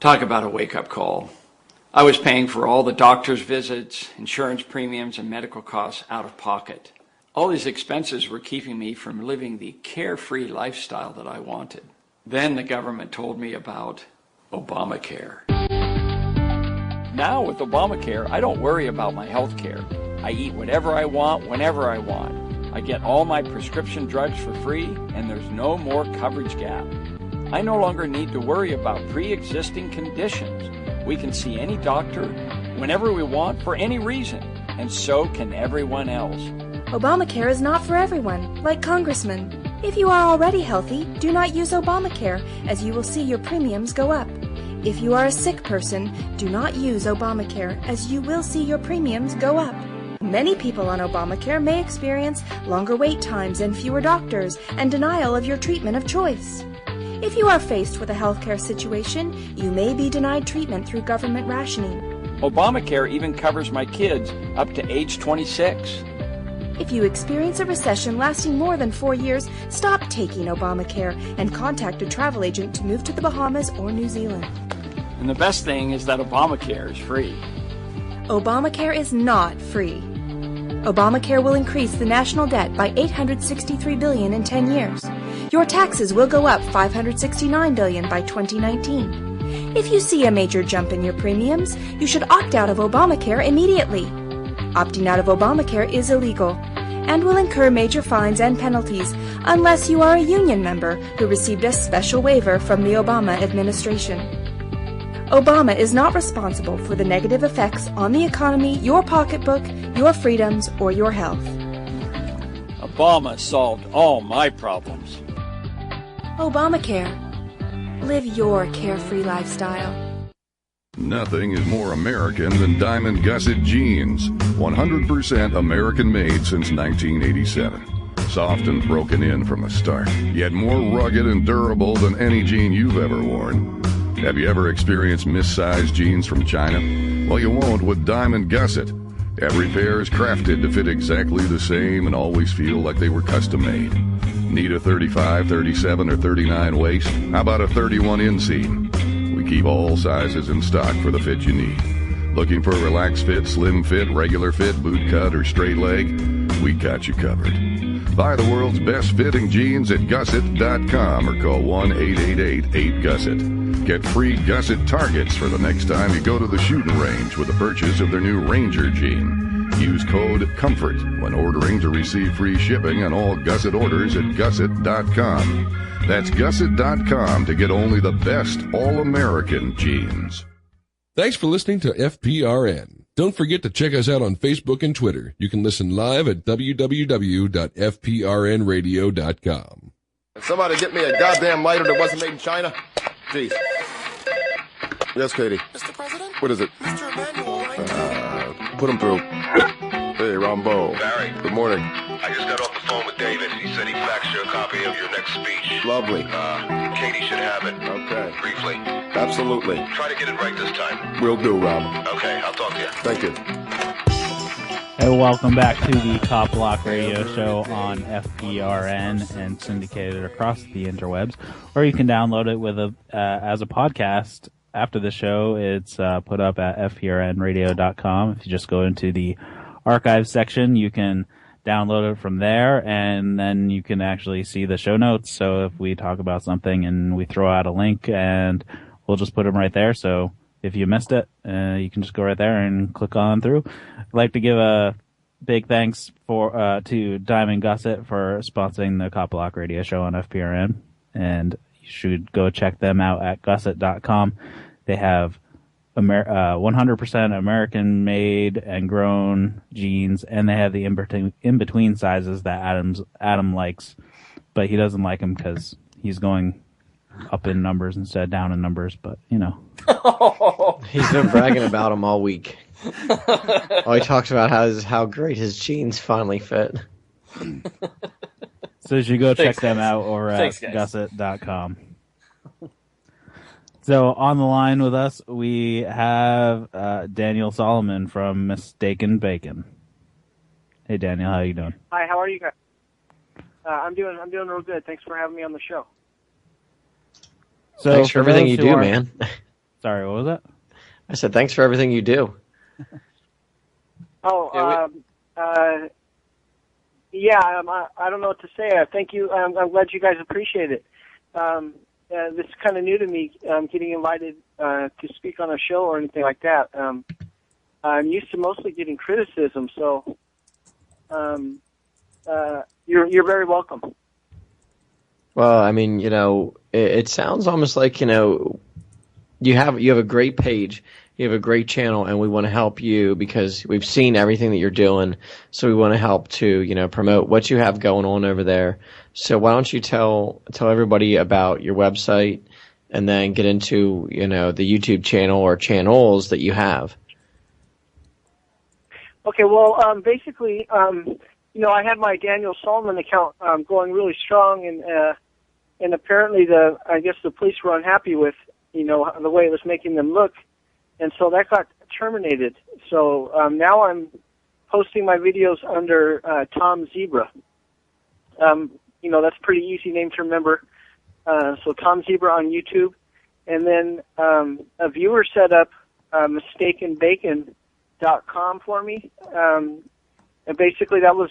Talk about a wake-up call. I was paying for all the doctor's visits, insurance premiums, and medical costs out of pocket. All these expenses were keeping me from living the carefree lifestyle that I wanted. Then the government told me about Obamacare. Now with Obamacare, I don't worry about my health care. I eat whatever I want, whenever I want. I get all my prescription drugs for free, and there's no more coverage gap. I no longer need to worry about pre-existing conditions. We can see any doctor whenever we want for any reason, and so can everyone else. Obamacare is not for everyone, like Congressman. If you are already healthy, do not use Obamacare, as you will see your premiums go up. If you are a sick person, do not use Obamacare, as you will see your premiums go up. Many people on Obamacare may experience longer wait times and fewer doctors, and denial of your treatment of choice. If you are faced with a healthcare situation, you may be denied treatment through government rationing. Obamacare even covers my kids up to age 26. If you experience a recession lasting more than 4 years, stop taking Obamacare and contact a travel agent to move to the Bahamas or New Zealand. And the best thing is that Obamacare is free. Obamacare is not free. Obamacare will increase the national debt by $863 billion in 10 years. Your taxes will go up $569 billion by 2019. If you see a major jump in your premiums, you should opt out of Obamacare immediately. Opting out of Obamacare is illegal and will incur major fines and penalties unless you are a union member who received a special waiver from the Obama administration. Obama is not responsible for the negative effects on the economy, your pocketbook, your freedoms, or your health. Obama solved all my problems. Obamacare. Live your carefree lifestyle. Nothing is more American than Diamond Gusset jeans. 100% American made since 1987. Soft and broken in from the start, yet more rugged and durable than any jean you've ever worn. Have you ever experienced missized jeans from China? Well, you won't with Diamond Gusset. Every pair is crafted to fit exactly the same and always feel like they were custom made. Need a 35, 37, or 39 waist? How about a 31 inseam? We keep all sizes in stock for the fit you need. Looking for a relaxed fit, slim fit, regular fit, boot cut, or straight leg? We got you covered. Buy the world's best fitting jeans at gusset.com or call 1-888-8GUSSET. Get free Gusset targets for the next time you go to the shooting range with the purchase of their new Ranger jean. Use code COMFORT when ordering to receive free shipping on all Gusset orders at gusset.com. That's gusset.com to get only the best all-American jeans. Thanks for listening to FPRN. Don't forget to check us out on Facebook and Twitter. You can listen live at www.fprnradio.com. Somebody get me a goddamn lighter that wasn't made in China. Jeez. Yes, Katie. Mr. President? What is it? Mr. Emanuel, right? Put him through. Hey, Rambo. Barry. Good morning. I just got off the phone with David. He said he faxed you a copy of your next speech. Lovely. Katie should have it. Okay. Briefly. Absolutely. Try to get it right this time. Will do, Rob. Okay, I'll talk to you. Thank you. Hey, welcome back to the Cop Block Radio Show on FPRN and syndicated across the interwebs, or you can download it with as a podcast after the show. It's put up at fprnradio.com. If you just go into the archives section, you can download it from there, and then you can actually see the show notes. So if we talk about something and we throw out a link, and we'll just put them right there. So if you missed it, you can just go right there and click on through. I'd like to give a big thanks to Diamond Gusset for sponsoring the Cop Block Radio Show on FPRN, and you should go check them out at gusset.com. They have 100% American made and grown jeans, and they have the in-between sizes that Adam likes, but he doesn't like them because he's going up in numbers instead of down in numbers, but you know. He's been bragging about them all week. All he talks about how great his jeans finally fit. So you should go check them out over at gusset.com. So on the line with us, we have Daniel Solomon from Mistaken Bacon. Hey Daniel, how you doing? Hi, how are you guys? I'm doing real good. Thanks for having me on the show. So thanks for everything you do, man. Sorry, what was that? I said thanks for everything you do. I don't know what to say. Thank you. I'm glad you guys appreciate it. This is kind of new to me, getting invited to speak on a show or anything like that. I'm used to mostly getting criticism, so you're very welcome. Well, I mean, it sounds almost like, you have a great page, you have a great channel, and we want to help you because we've seen everything that you're doing. So we want to help to, promote what you have going on over there. So why don't you tell everybody about your website and then get into, the YouTube channel or channels that you have. Okay, well, basically, I had my Daniel Solomon account going really strong, and apparently I guess the police were unhappy with, the way it was making them look, and so that got terminated. So now I'm posting my videos under Tom Zebra. That's a pretty easy name to remember. So Tom Zebra on YouTube, and then a viewer set up mistakenbacon.com for me. And basically that was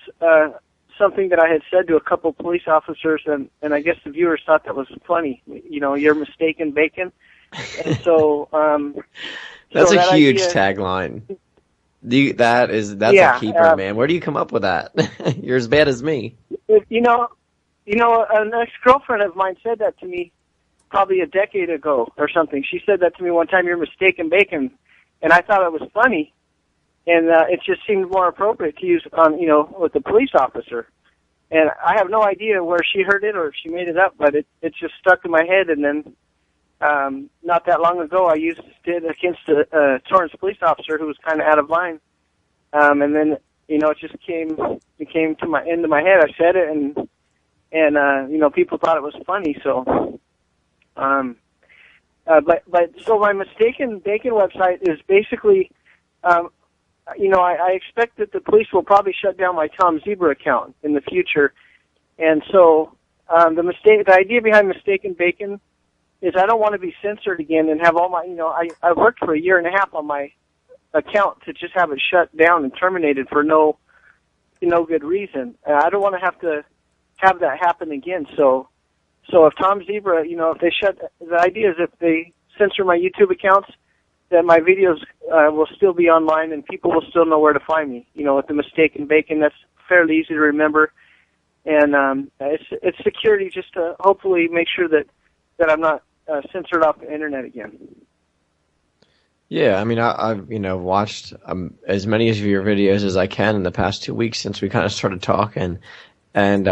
something that I had said to a couple police officers, and I guess the viewers thought that was funny. You're mistaken bacon. And so that's so a huge idea, tagline. That's a keeper, man. Where do you come up with that? You're as bad as me. An ex-girlfriend of mine said that to me, probably a decade ago or something. She said that to me one time, "You're mistaken bacon," and I thought it was funny, and it just seemed more appropriate to use on, with the police officer. And I have no idea where she heard it or if she made it up, but it just stuck in my head. And then not that long ago, I used it against a Torrance police officer who was kind of out of line. And then, it just came into my head. I said it, and people thought it was funny. So, so my Mistaken Bacon website is basically, I expect that the police will probably shut down my Tom Zebra account in the future. And so, the idea behind Mistaken Bacon is I don't want to be censored again and have all my, I worked for a year and a half on my account to just have it shut down and terminated for no good reason. I don't want to have that happen again. So if Tom Zebra, if they the idea is if they censor my YouTube accounts, that my videos will still be online and people will still know where to find me. With the Mistaken Bacon, that's fairly easy to remember. And it's security just to hopefully make sure that I'm not censored off the internet again. Yeah, I mean, I've watched as many of your videos as I can in the past 2 weeks since we kind of started talking, and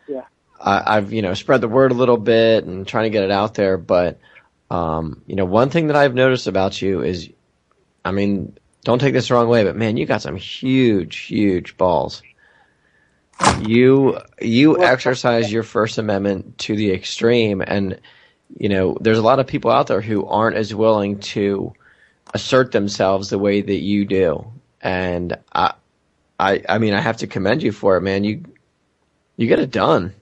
yeah, I've spread the word a little bit and trying to get it out there. But one thing that I've noticed about you is, I mean, don't take this the wrong way, but man, you got some huge balls. You exercise your First Amendment to the extreme, and there's a lot of people out there who aren't as willing to assert themselves the way that you do, and I mean, I have to commend you for it, man. You get it done.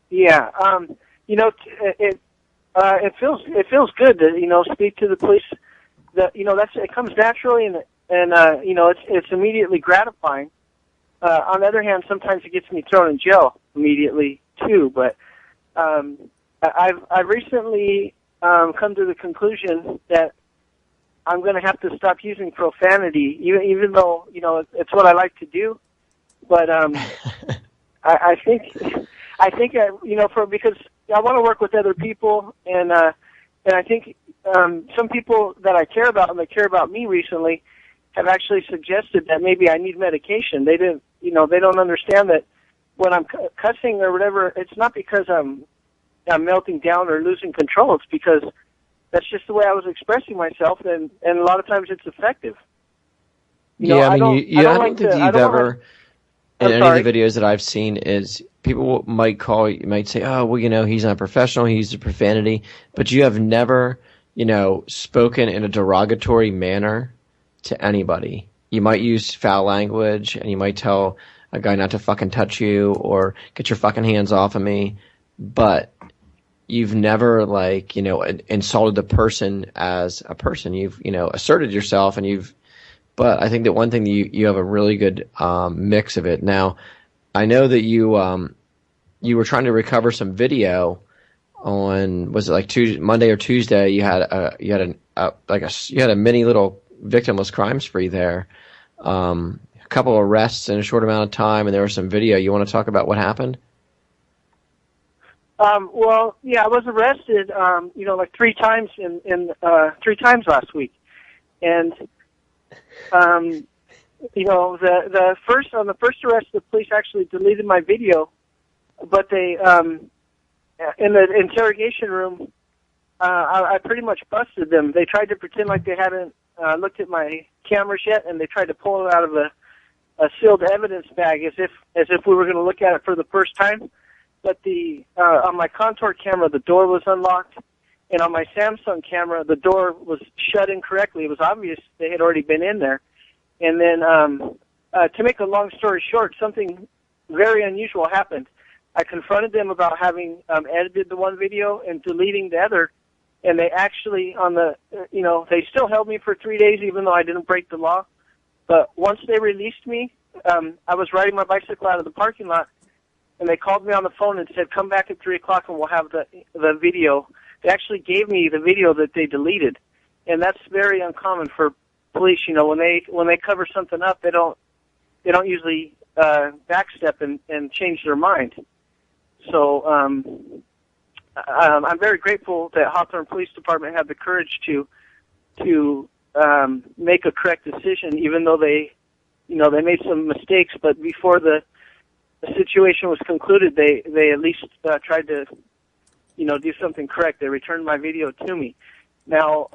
Yeah, it feels good to speak to the police. That it comes naturally, and it's immediately gratifying. On the other hand, sometimes it gets me thrown in jail immediately too. But I've recently come to the conclusion that I'm going to have to stop using profanity, even though it's what I like to do. But I think because I want to work with other people, and I think some people that I care about and that care about me recently have actually suggested that maybe I need medication. They didn't, they don't understand that when I'm cussing or whatever, it's not because I'm melting down or losing control. It's because that's just the way I was expressing myself, and a lot of times it's effective. I don't think you've ever, in any of the videos that I've seen, is people might say, oh, well, he's not professional, he uses profanity, but you have never, spoken in a derogatory manner to anybody. You might use foul language, and you might tell a guy not to fucking touch you or get your fucking hands off of me, but you've never insulted the person as a person. You've asserted yourself, and but I think that one thing that you have a really good mix of it. Now, I know that you were trying to recover some video on, was it like Monday or Tuesday? You had a mini little victimless crime spree there. A couple of arrests in a short amount of time, and there was some video. You want to talk about what happened? Well, yeah, I was arrested, like 3 times in 3 times last week. And, the first arrest, the police actually deleted my video, but they, in the interrogation room, I pretty much busted them. They tried to pretend like they hadn't, looked at my cameras yet, and they tried to pull it out of a sealed evidence bag as if we were going to look at it for the first time. But on my Contour camera, the door was unlocked, and on my Samsung camera, the door was shut incorrectly. It was obvious they had already been in there. And then, to make a long story short, something very unusual happened. I confronted them about having edited the one video and deleting the other, and they actually, they still held me for 3 days, even though I didn't break the law. But once they released me, I was riding my bicycle out of the parking lot, and they called me on the phone and said, come back at 3 o'clock and we'll have the video. They actually gave me the video that they deleted. And that's very uncommon for police. When they cover something up, they don't usually backstep and change their mind. So I'm very grateful that Hawthorne Police Department had the courage to make a correct decision, even though they made some mistakes. But before the situation was concluded, they at least tried to, do something correct. They returned my video to me. Now,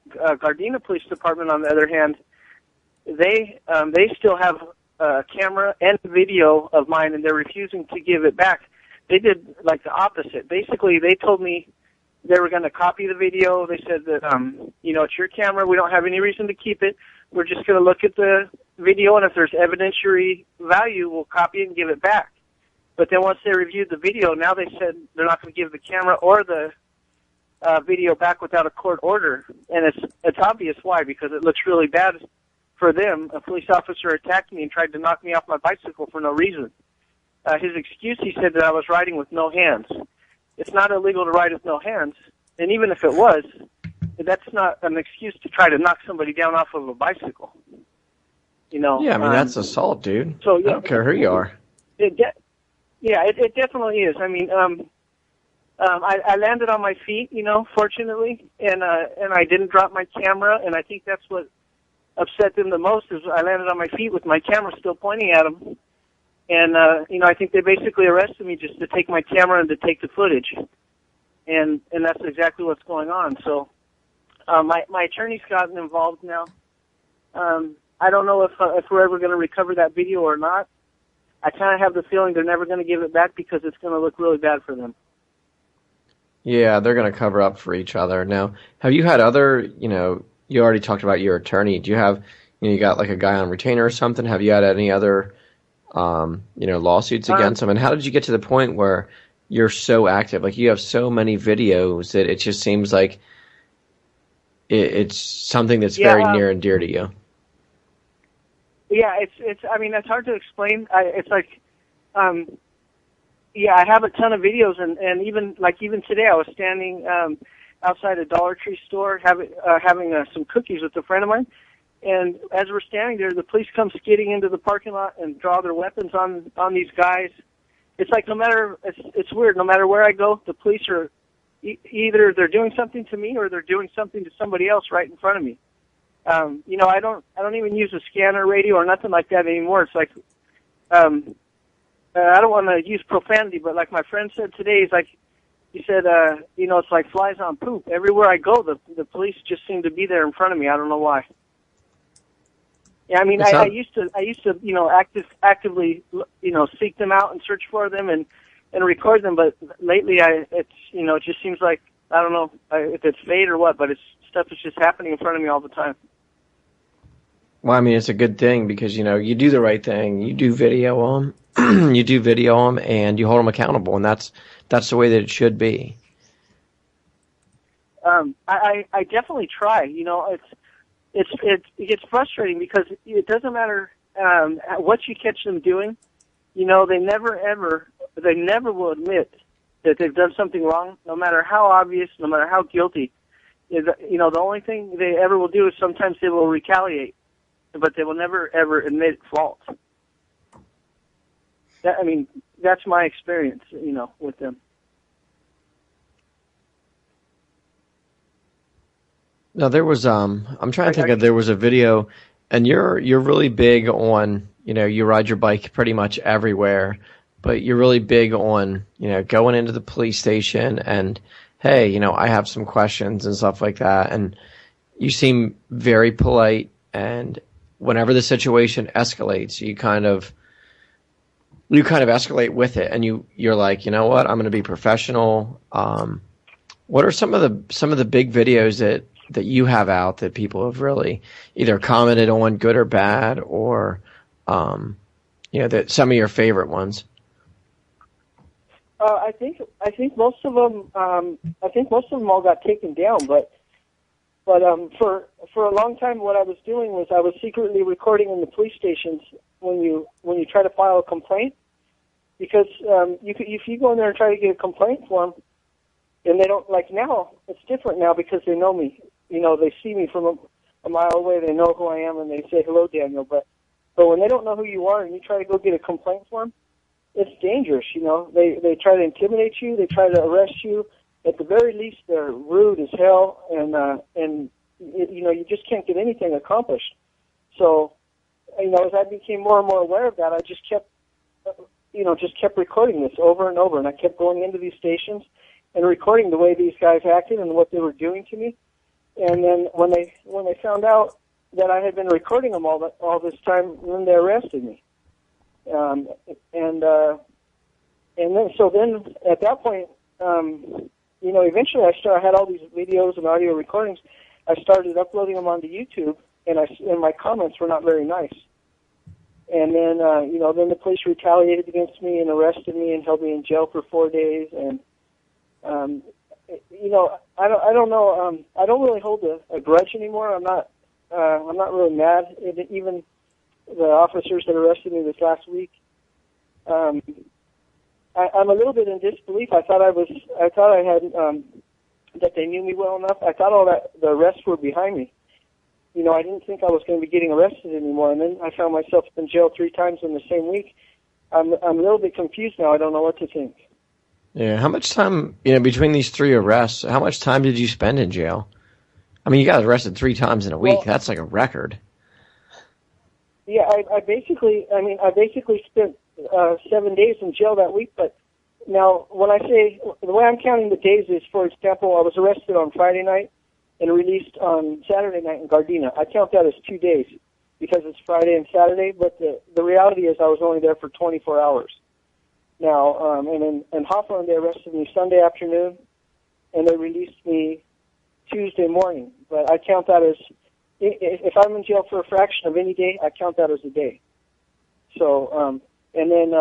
Gardena Police Department, on the other hand, they still have a camera and video of mine, and they're refusing to give it back. They did like the opposite. Basically, they told me they were going to copy the video. They said that, it's your camera. We don't have any reason to keep it. We're just going to look at the video, and if there's evidentiary value, we'll copy it and give it back. But then once they reviewed the video, now they said they're not going to give the camera or the video back without a court order. And it's obvious why, because it looks really bad for them. A police officer attacked me and tried to knock me off my bicycle for no reason. His excuse, he said that I was riding with no hands. It's not illegal to ride with no hands, and even if it was, that's not an excuse to try to knock somebody down off of a bicycle. Yeah, I mean, that's assault, dude. So, yeah, I don't care who you are. It definitely is. I mean, I landed on my feet, fortunately, and I didn't drop my camera, and I think that's what upset them the most is I landed on my feet with my camera still pointing at them. And, I think they basically arrested me just to take my camera and to take the footage. And that's exactly what's going on. So, my attorney's gotten involved now. I don't know if we're ever going to recover that video or not. I kind of have the feeling they're never going to give it back because it's going to look really bad for them. Yeah, they're going to cover up for each other. Now, have you had other, you already talked about your attorney. Do you have, you got like a guy on retainer or something? Have you had any other lawsuits against them? And how did you get to the point where you're so active? Like, you have so many videos that it just seems like it's something that's very near and dear to you. Yeah, it's hard to explain. I have a ton of videos, and even today I was standing outside a Dollar Tree store having some cookies with a friend of mine. And as we're standing there, the police come skidding into the parking lot and draw their weapons on these guys. It's like it's weird. No matter where I go, the police are either they're doing something to me or they're doing something to somebody else right in front of me. I don't even use a scanner radio or nothing like that anymore. It's like I don't want to use profanity, but like my friend said today, he said, it's like flies on poop. Everywhere I go, the police just seem to be there in front of me. I don't know why. Yeah, I mean, I used to, actively, seek them out and search for them and record them. But lately, it just seems like, I don't know if it's fate or what, but stuff is just happening in front of me all the time. Well, I mean, it's a good thing because, you do the right thing. You do video them, and you hold them accountable, and that's the way that it should be. I definitely try. It gets frustrating because it doesn't matter what you catch them doing. They never will admit that they've done something wrong, no matter how obvious, no matter how guilty. The only thing they ever will do is sometimes they will retaliate, but they will never ever admit fault. That's my experience, with them. Now there was I'm trying to think of, there was a video, and you're really big on, you ride your bike pretty much everywhere, but you're really big on, going into the police station and, hey, I have some questions and stuff like that, and you seem very polite, and whenever the situation escalates, you kind of escalate with it, and you're like, you know what, I'm going to be professional. What are some of the big videos that you have out that people have really either commented on, good or bad, or that some of your favorite ones? I think most of them. I think most of them all got taken down. But for a long time, what I was doing was I was secretly recording in the police stations when you try to file a complaint, because if you go in there and try to get a complaint form, and they don't, like, now it's different now because they know me. They see me from a mile away. They know who I am, and they say, hello, Daniel. But when they don't know who you are and you try to go get a complaint form, it's dangerous. They try to intimidate you. They try to arrest you. At the very least, they're rude as hell, and you just can't get anything accomplished. So, as I became more and more aware of that, I just kept recording this over and over, and I kept going into these stations and recording the way these guys acted and what they were doing to me. And then when they found out that I had been recording them all this time, then they arrested me. And then at that point, eventually I had all these videos and audio recordings. I started uploading them onto YouTube, and my comments were not very nice. And then then the police retaliated against me and arrested me and held me in jail for 4 days. And I don't know. I don't really hold a grudge anymore. I'm not really mad. Even the officers that arrested me this last week, I'm a little bit in disbelief. I thought I had that they knew me well enough. I thought all that the arrests were behind me. I didn't think I was going to be getting arrested anymore. And then I found myself in jail 3 times in the same week. I'm a little bit confused now. I don't know what to think. Yeah, how much time, between these 3 arrests, how much time did you spend in jail? I mean, you got arrested 3 times in a week. That's like a record. Yeah, I basically spent 7 days in jail that week. But now, when I say, the way I'm counting the days is, for example, I was arrested on Friday night and released on Saturday night in Gardena. I count that as 2 days because it's Friday and Saturday. But the reality is I was only there for 24 hours. Now, and in Hawthorne, they arrested me Sunday afternoon, and they released me Tuesday morning. But I count that as, if I'm in jail for a fraction of any day, I count that as a day. So, and then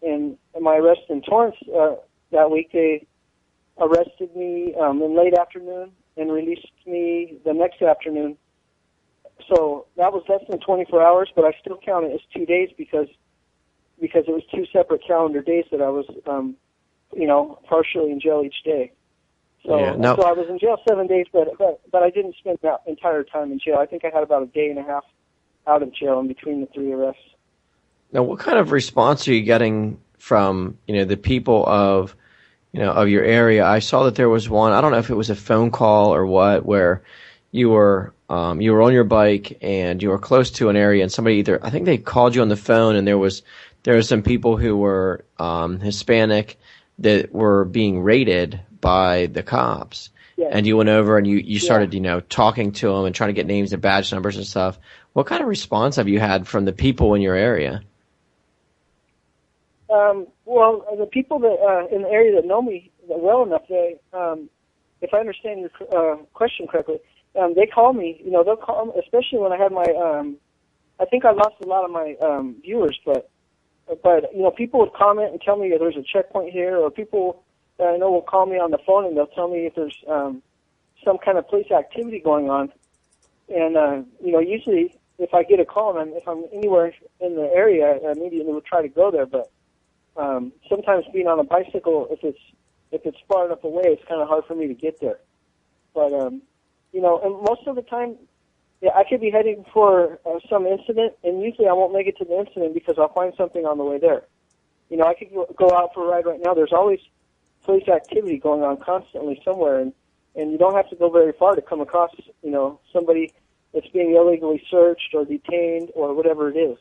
in my arrest in Torrance that week, they arrested me in late afternoon and released me the next afternoon. So that was less than 24 hours, but I still count it as 2 days because it was 2 separate calendar days that I was, partially in jail each day. So, so I was in jail 7 days, but I didn't spend that entire time in jail. I think I had about a day and a half out of jail in between the 3 arrests. Now, what kind of response are you getting from, the people of your area? I saw that there was one, I don't know if it was a phone call or what, where you were on your bike and you were close to an area and somebody I think they called you on the phone, and there were some people who were Hispanic that were being raided by the cops. Yeah. And you went over and you started, talking to them and trying to get names and badge numbers and stuff. What kind of response have you had from the people in your area? Well, the people that in the area that know me well enough, they, if I understand your question correctly, they call me. They'll call me, especially when I had my. I think I lost a lot of my viewers, but people would comment and tell me there's a checkpoint here, or people that I know will call me on the phone and they'll tell me if there's some kind of police activity going on. And usually if I get a call and if I'm anywhere in the area, I immediately would try to go there. But sometimes being on a bicycle, if it's far enough away, it's kind of hard for me to get there. But and most of the time, I could be heading for some incident, and usually I won't make it to the incident because I'll find something on the way there. I could go out for a ride right now. There's always police activity going on constantly somewhere, and you don't have to go very far to come across, somebody that's being illegally searched or detained or whatever it is.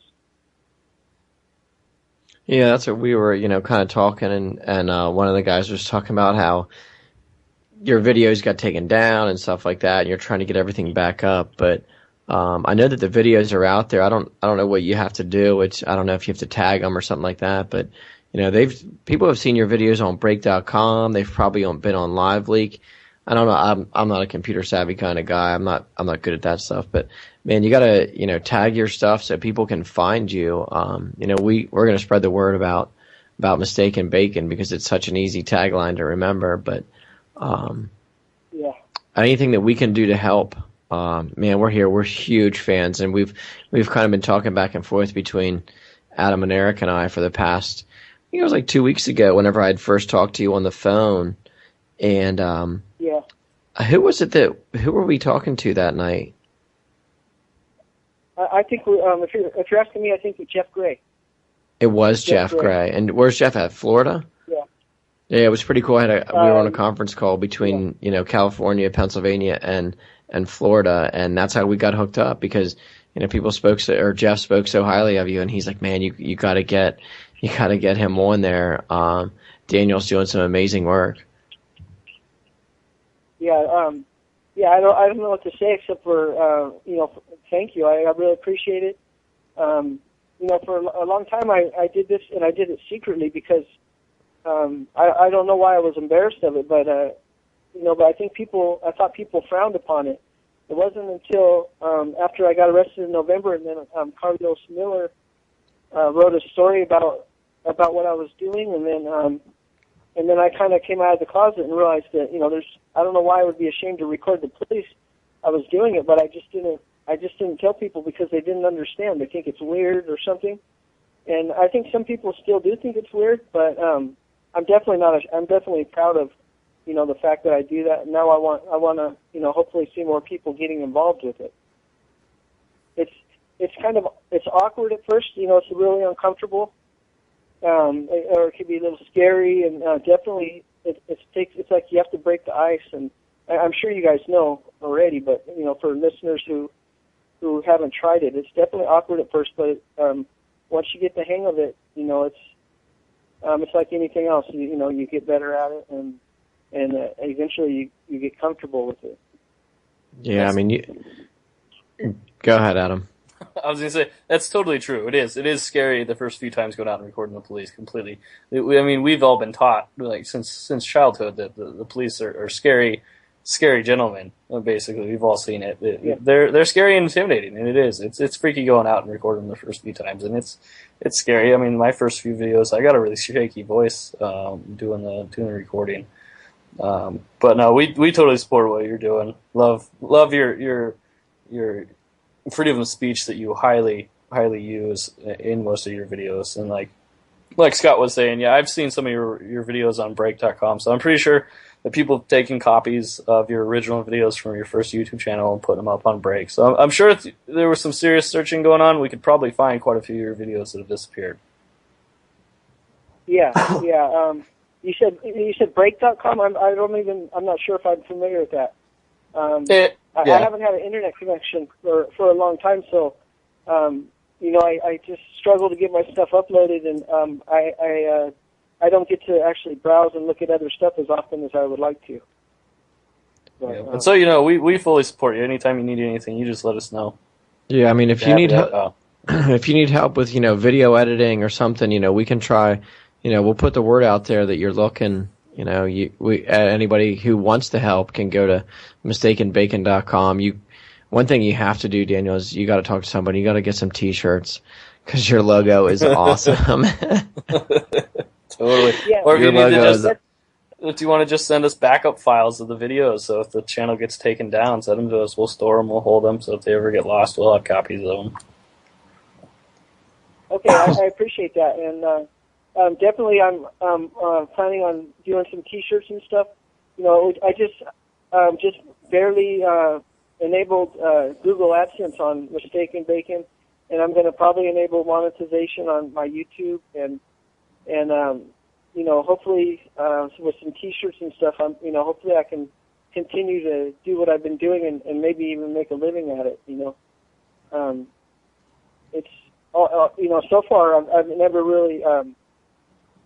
Yeah, that's what we were, kind of talking, and one of the guys was talking about how your videos got taken down and stuff like that, and you're trying to get everything back up. But I know that the videos are out there. I don't know what you have to do. Which I don't know if you have to tag them or something like that. But people have seen your videos on Break.com. They've probably been on LiveLeak. I don't know. I'm not a computer savvy kind of guy. I'm not good at that stuff. But man, you gotta tag your stuff so people can find you. We're gonna spread the word about Mistaken Bacon because it's such an easy tagline to remember. But anything that we can do to help, man, we're here. We're huge fans, and we've kind of been talking back and forth between Adam and Eric and I for the past. I think it was like 2 weeks ago whenever I had first talked to you on the phone, and who was it who were we talking to that night? I think if you're asking me, I think with Jeff Gray. It was Jeff Gray. And where's Jeff at? Florida? Yeah. Yeah, it was pretty cool. We were on a conference call between California, Pennsylvania, and Florida, and that's how we got hooked up because people Jeff spoke so highly of you, and he's like, man, you got to get him on there. Daniel's doing some amazing work. Yeah. I don't know what to say except for thank you. I really appreciate it. For a long time I did this, and I did it secretly because I don't know why I was embarrassed of it, but but I thought people frowned upon it. It wasn't until after I got arrested in November, and then Carlos Miller wrote a story about what I was doing, and then I kind of came out of the closet and realized that I don't know why I would be ashamed to record the police. I was doing it, but I just didn't tell people because they didn't understand. They think it's weird or something, and I think some people still do think it's weird, but I'm definitely not. I'm definitely proud of the fact that I do that. And now I want to hopefully see more people getting involved with it. It's awkward at first. It's really uncomfortable, or it could be a little scary, and definitely it's like you have to break the ice. And I'm sure you guys know already, but for listeners who haven't tried it, it's definitely awkward at first. But once you get the hang of it, it's like anything else. You get better at it, and eventually you get comfortable with it. Yeah, I mean, go ahead, Adam. I was going to say, that's totally true. It is. It is scary the first few times going out and recording the police completely. We've all been taught, since childhood, that the police are scary gentlemen, basically. We've all seen it. They're scary and intimidating, and it is. It's freaky going out and recording the first few times, and it's scary. My first few videos, I got a really shaky voice doing the recording. But no, we totally support what you're doing. Love your freedom of speech that you highly use in most of your videos. And like Scott was saying, yeah, I've seen some of your videos on break.com, so I'm pretty sure that people have taken copies of your original videos from your first YouTube channel and put them up on Break. So I'm sure if there was some serious searching going on, we could probably find quite a few of your videos that have disappeared. Yeah. You said break.com. I'm not sure if I'm familiar with that. I haven't had an internet connection for a long time, so I just struggle to get my stuff uploaded, and I don't get to actually browse and look at other stuff as often as I would like to. But, and so we fully support you. Anytime you need anything, you just let us know. Yeah, if you need if you need help with video editing or something, we can try. We'll put the word out there that you're looking. Anybody who wants to help can go to mistakenbacon.com. One thing you have to do, Daniel, is you got to talk to somebody. You got to get some T-shirts because your logo is awesome. Totally. Yeah. Or if you want to just send us backup files of the videos, so if the channel gets taken down, send them to us. We'll store them. We'll hold them. So if they ever get lost, we'll have copies of them. Okay, I appreciate that, and. Definitely, I'm planning on doing some T-shirts and stuff. I just barely enabled Google AdSense on Mistaken Bacon, and I'm going to probably enable monetization on my YouTube, and hopefully with some T-shirts and stuff, hopefully I can continue to do what I've been doing and maybe even make a living at it. It's so far I've never really.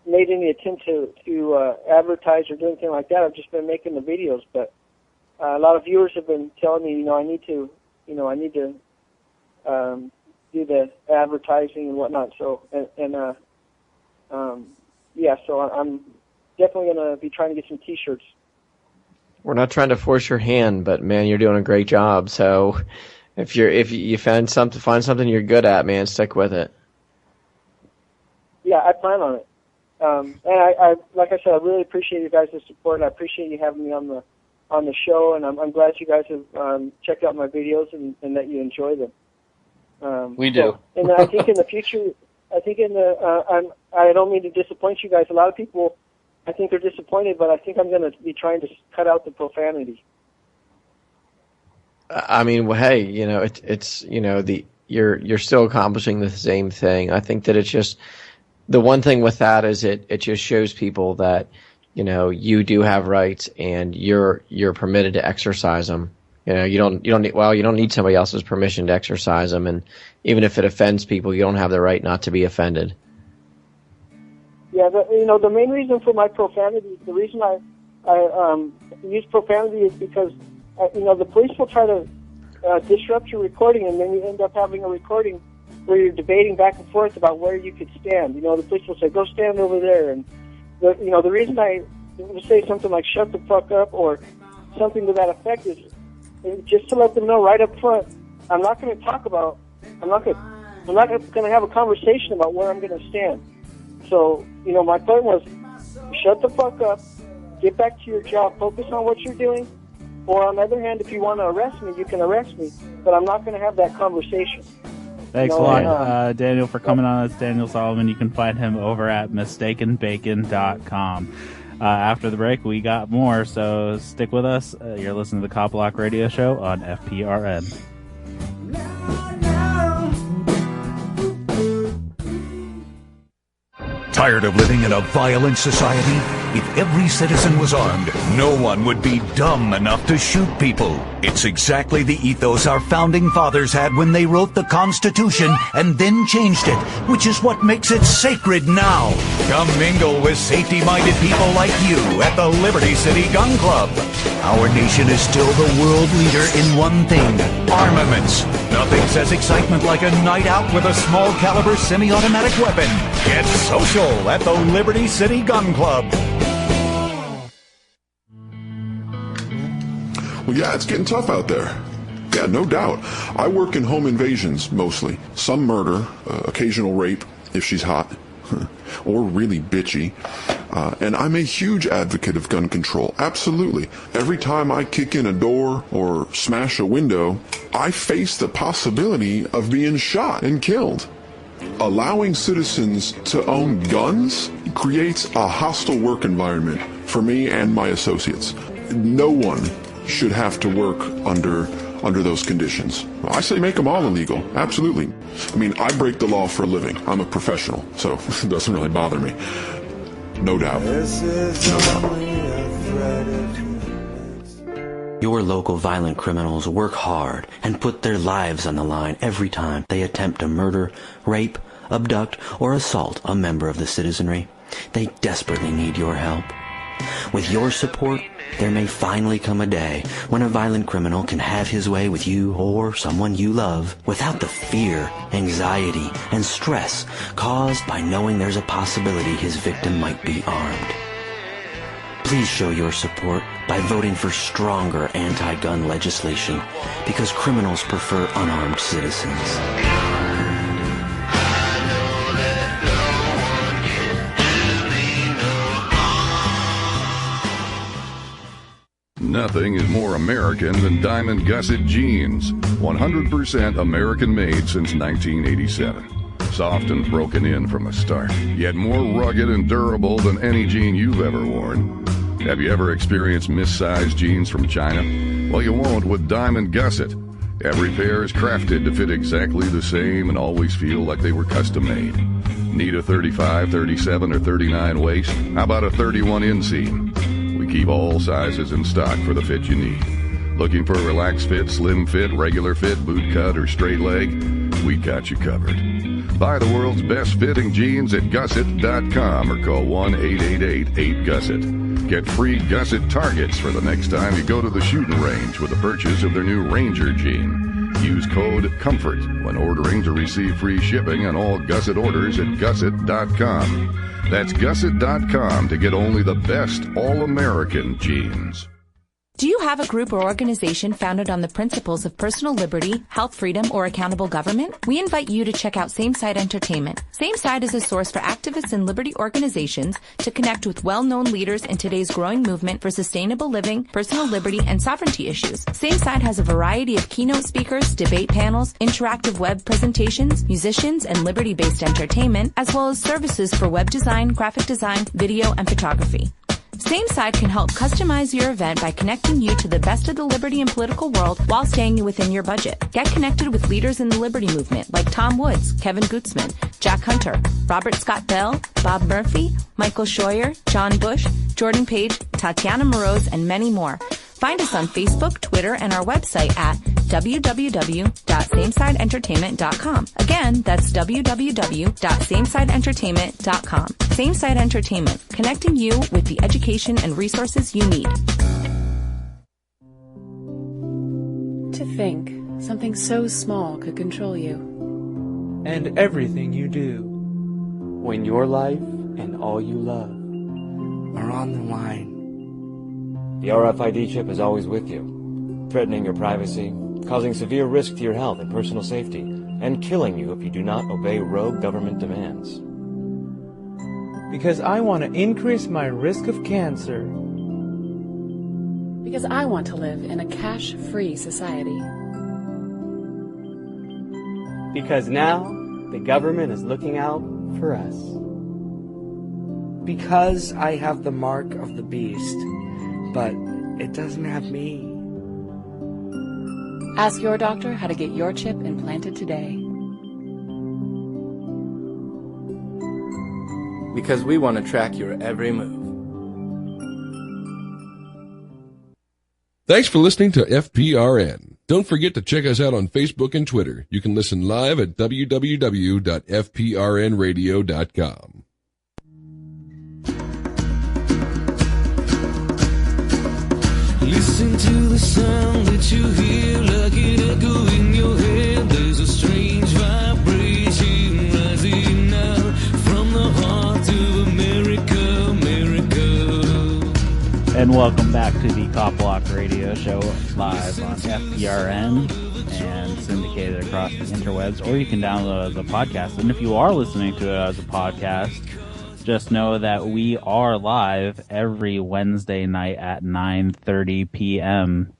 Made any attempt to advertise or do anything like that. I've just been making the videos, but a lot of viewers have been telling me, I need to do the advertising and whatnot. So so I'm definitely going to be trying to get some T-shirts. We're not trying to force your hand, but man, you're doing a great job. So if you find something you're good at, man, stick with it. Yeah, I plan on it. And I like I said, I really appreciate you guys' support, and I appreciate you having me on the show, and I'm glad you guys have checked out my videos and that you enjoy them. We do. And I think in the future, I don't mean to disappoint you guys. A lot of people, I think, are disappointed, but I think I'm going to be trying to cut out the profanity. Hey, it's you're still accomplishing the same thing. I think that it's just the one thing with that is it just shows people that, you know, you do have rights and you're permitted to exercise them. You know, you don't need somebody else's permission to exercise them, and even if it offends people, you don't have the right not to be offended. Yeah, the main reason for my profanity, the reason I use profanity is because, the police will try to disrupt your recording, and then you end up having a recording where you're debating back and forth about where you could stand. You know, the police will say, go stand over there. And, the reason I say something like shut the fuck up or something to that effect is just to let them know right up front, I'm not going to have a conversation about where I'm going to stand. So, my point was, shut the fuck up, get back to your job, focus on what you're doing, or on the other hand, if you want to arrest me, you can arrest me, but I'm not going to have that conversation. Thanks a lot, Daniel, for coming on. It's Daniel Solomon. You can find him over at mistakenbacon.com. After the break, we got more, so stick with us. You're listening to the Cop Block Radio Show on FPRN. Tired of living in a violent society? If every citizen was armed, no one would be dumb enough to shoot people. It's exactly the ethos our founding fathers had when they wrote the Constitution and then changed it, which is what makes it sacred now. Come mingle with safety-minded people like you at the Liberty City Gun Club. Our nation is still the world leader in one thing: armaments. Nothing says excitement like a night out with a small caliber semi-automatic weapon. Get social at the Liberty City Gun Club. Well, yeah, it's getting tough out there. Yeah, no doubt. I work in home invasions, mostly. Some murder, occasional rape, if she's hot, or really bitchy. And I'm a huge advocate of gun control, absolutely. Every time I kick in a door or smash a window, I face the possibility of being shot and killed. Allowing citizens to own guns creates a hostile work environment for me and my associates. No one should have to work under those conditions. I say make them all illegal, absolutely. I mean, I break the law for a living. I'm a professional, so it doesn't really bother me. No doubt. Your local violent criminals work hard and put their lives on the line every time they attempt to murder, rape, abduct, or assault a member of the citizenry. They desperately need your help. With your support, there may finally come a day when a violent criminal can have his way with you or someone you love without the fear, anxiety, and stress caused by knowing there's a possibility his victim might be armed. Please show your support by voting for stronger anti-gun legislation, because criminals prefer unarmed citizens. Nothing is more American than Diamond Gusset jeans. 100% American made since 1987. Soft and broken in from the start, yet more rugged and durable than any jean you've ever worn. Have you ever experienced missized jeans from China? Well, you won't with Diamond Gusset. Every pair is crafted to fit exactly the same and always feel like they were custom made. Need a 35, 37, or 39 waist? How about a 31 inseam? We keep all sizes in stock for the fit you need. Looking for a relaxed fit, slim fit, regular fit, boot cut, or straight leg? We got you covered. Buy the world's best fitting jeans at gusset.com or call 1-888-8GUSSET. Get free Gusset targets for the next time you go to the shooting range with the purchase of their new Ranger jean. Use code COMFORT when ordering to receive free shipping on all Gusset orders at gusset.com. That's gusset.com to get only the best all-American jeans. Do you have a group or organization founded on the principles of personal liberty, health freedom, or accountable government? We invite you to check out Same Side Entertainment. Same Side is a source for activists and liberty organizations to connect with well-known leaders in today's growing movement for sustainable living, personal liberty, and sovereignty issues. Same Side has a variety of keynote speakers, debate panels, interactive web presentations, musicians, and liberty-based entertainment, as well as services for web design, graphic design, video, and photography. SameSide can help customize your event by connecting you to the best of the liberty and political world while staying within your budget. Get connected with leaders in the liberty movement like Tom Woods, Kevin Gutzman, Jack Hunter, Robert Scott Bell, Bob Murphy, Michael Scheuer, John Bush, Jordan Page, Tatiana Moroz, and many more. Find us on Facebook, Twitter, and our website at www.samesideentertainment.com. Again, that's www.samesideentertainment.com. Sameside Entertainment, connecting you with the education and resources you need. To think something so small could control you. And everything you do. When your life and all you love are on the line. The RFID chip is always with you, threatening your privacy, causing severe risk to your health and personal safety, and killing you if you do not obey rogue government demands. Because I want to increase my risk of cancer. Because I want to live in a cash-free society. Because now the government is looking out for us. Because I have the mark of the beast, but it doesn't have me. Ask your doctor how to get your chip implanted today. Because we want to track your every move. Thanks for listening to FPRN. Don't forget to check us out on Facebook and Twitter. You can listen live at www.fprnradio.com. Listen to the sound that you hear like an echo in your head. There's a strange vibration rising now from the heart of America, America. And welcome back to the Copblock Radio Show, live on FPRN and syndicated across the interwebs, or you can download it as a podcast. And if you are listening to it as a podcast, just know that we are live every Wednesday night at 9:30 p.m.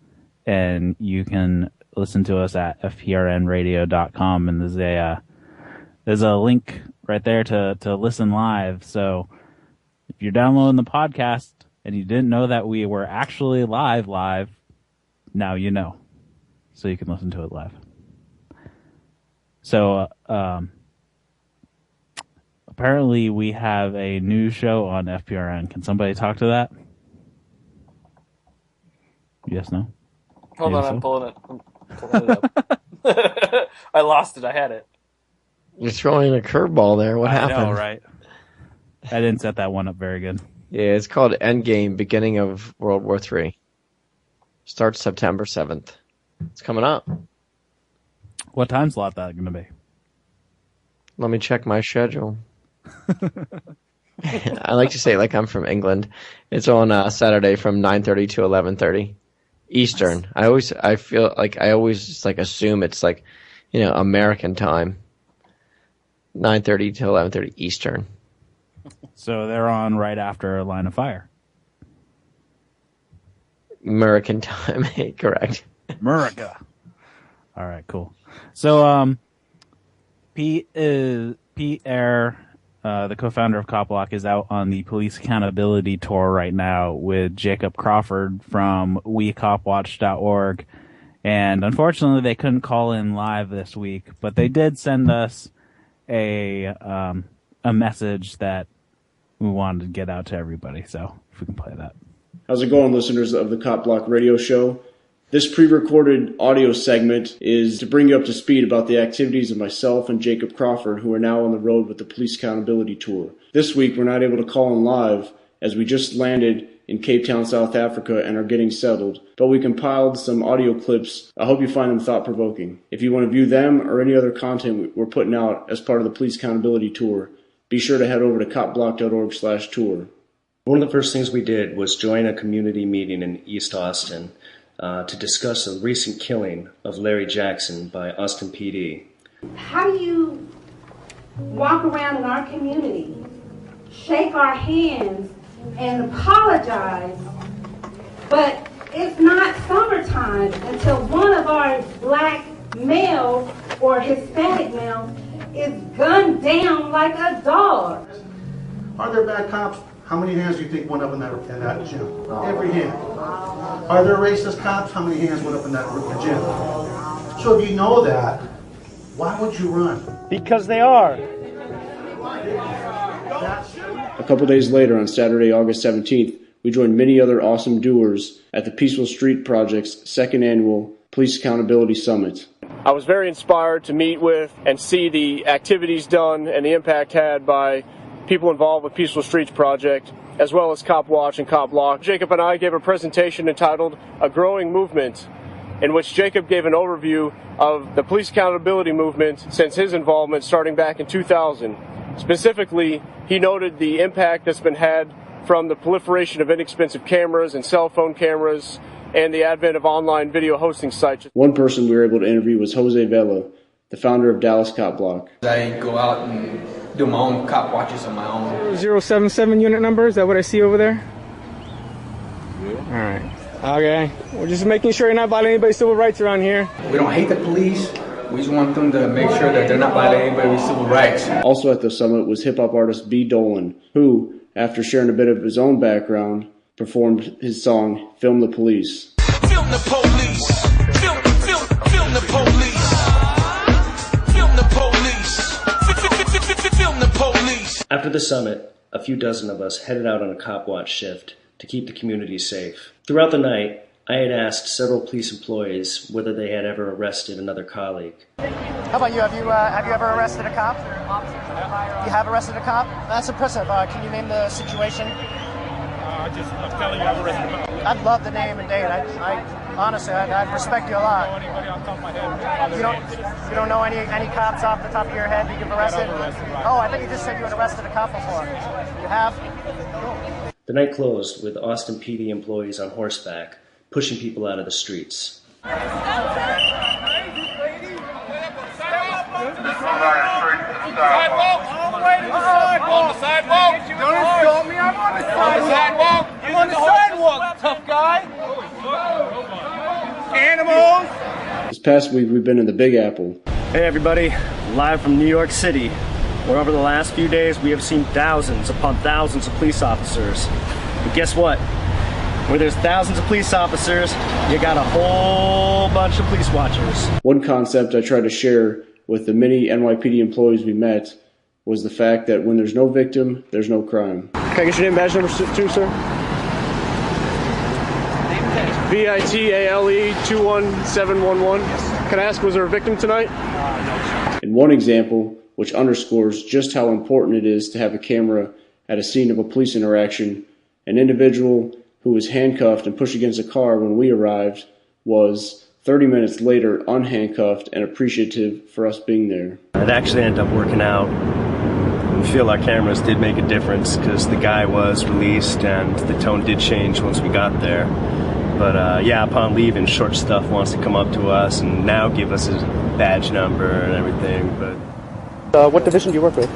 and you can listen to us at fprnradio.com, and there's a link right there to listen live. So if you're downloading the podcast and you didn't know that we were actually live, now you know. So you can listen to it live. So apparently we have a new show on FPRN. Can somebody talk to that? Yes, no? Hold Maybe on, so? I'm pulling it up. I lost it. I had it. You're throwing a curveball there. What happened? I know, right? I didn't set that one up very good. Yeah, it's called Endgame, Beginning of World War III. Starts September 7th. It's coming up. What time slot that going to be? Let me check my schedule. I like to say like I'm from England. It's on Saturday from 9:30 to 11:30 Eastern. I always just like assume it's like, American time. 9:30 to 11:30 Eastern. So they're on right after Line of Fire. American time, correct. America. All right, cool. So Pete Eyre, the co-founder of Copblock, is out on the police accountability tour right now with Jacob Crawford from WeCopWatch.org. And unfortunately, they couldn't call in live this week, but they did send us a message that we wanted to get out to everybody. So if we can play that. How's it going, listeners of the Copblock Radio Show? This pre-recorded audio segment is to bring you up to speed about the activities of myself and Jacob Crawford, who are now on the road with the Police Accountability Tour. This week, we're not able to call in live, as we just landed in Cape Town, South Africa, and are getting settled, but we compiled some audio clips. I hope you find them thought-provoking. If you want to view them or any other content we're putting out as part of the Police Accountability Tour, be sure to head over to copblock.org/tour. One of the first things we did was join a community meeting in East Austin to discuss a recent killing of Larry Jackson by Austin PD. How do you walk around in our community, shake our hands, and apologize, but it's not summertime until one of our black males or Hispanic males is gunned down like a dog? Are there bad cops? How many hands do you think went up in that gym? Every hand. Are there racist cops? How many hands went up in that gym? So if you know that, why would you run? Because they are. A couple days later, on Saturday, August 17th, we joined many other awesome doers at the Peaceful Street Project's second annual Police Accountability Summit. I was very inspired to meet with and see the activities done and the impact had by people involved with Peaceful Streets Project, as well as Cop Watch and Cop Block. Jacob and I gave a presentation entitled A Growing Movement, in which Jacob gave an overview of the police accountability movement since his involvement starting back in 2000. Specifically, he noted the impact that's been had from the proliferation of inexpensive cameras and cell phone cameras and the advent of online video hosting sites. One person we were able to interview was Jose Vela, the founder of Dallas Cop Block. I go out and do my own cop watches on my own. 077 unit number, is that what I see over there? Yeah. Alright. Okay. We're just making sure you're not violating anybody's civil rights around here. We don't hate the police. We just want them to make sure that they're not violating anybody's civil rights. Also at the summit was hip-hop artist B. Dolan, who, after sharing a bit of his own background, performed his song, Film the Police. Film the police. Film the police. Film the police. Film the police. After the summit, a few dozen of us headed out on a cop watch shift to keep the community safe. Throughout the night, I had asked several police employees whether they had ever arrested another colleague. How about you? Have you ever arrested a cop? You have arrested a cop? That's impressive. Can you name the situation? I'm telling you, I've arrested a cop. I'd love the name and date. I honestly, I respect you a lot. I don't know anybody off the top of my head. You don't know any cops off the top of your head that you've arrested? Oh, I thought you just said you had arrested a cop before. You have? Cool. The night closed with Austin PD employees on horseback, pushing people out of the streets. On the sidewalk! Don't insult me, I'm on the sidewalk! I'm on the sidewalk, tough guy! Animals! This past week we've been in the Big Apple. Hey everybody, live from New York City, where over the last few days we have seen thousands upon thousands of police officers. But guess what? Where there's thousands of police officers, you got a whole bunch of police watchers. One concept I tried to share with the many NYPD employees we met was the fact that when there's no victim, there's no crime. Can I get your name and badge number 2, sir? VITALE 21711. Can I ask, was there a victim tonight? No. In one example, which underscores just how important it is to have a camera at a scene of a police interaction, an individual who was handcuffed and pushed against a car when we arrived was 30 minutes later unhandcuffed and appreciative for us being there. It actually ended up working out. I feel our cameras did make a difference because the guy was released and the tone did change once we got there. But yeah, upon leaving, Short Stuff wants to come up to us and now give us his badge number and everything. But what division do you work with?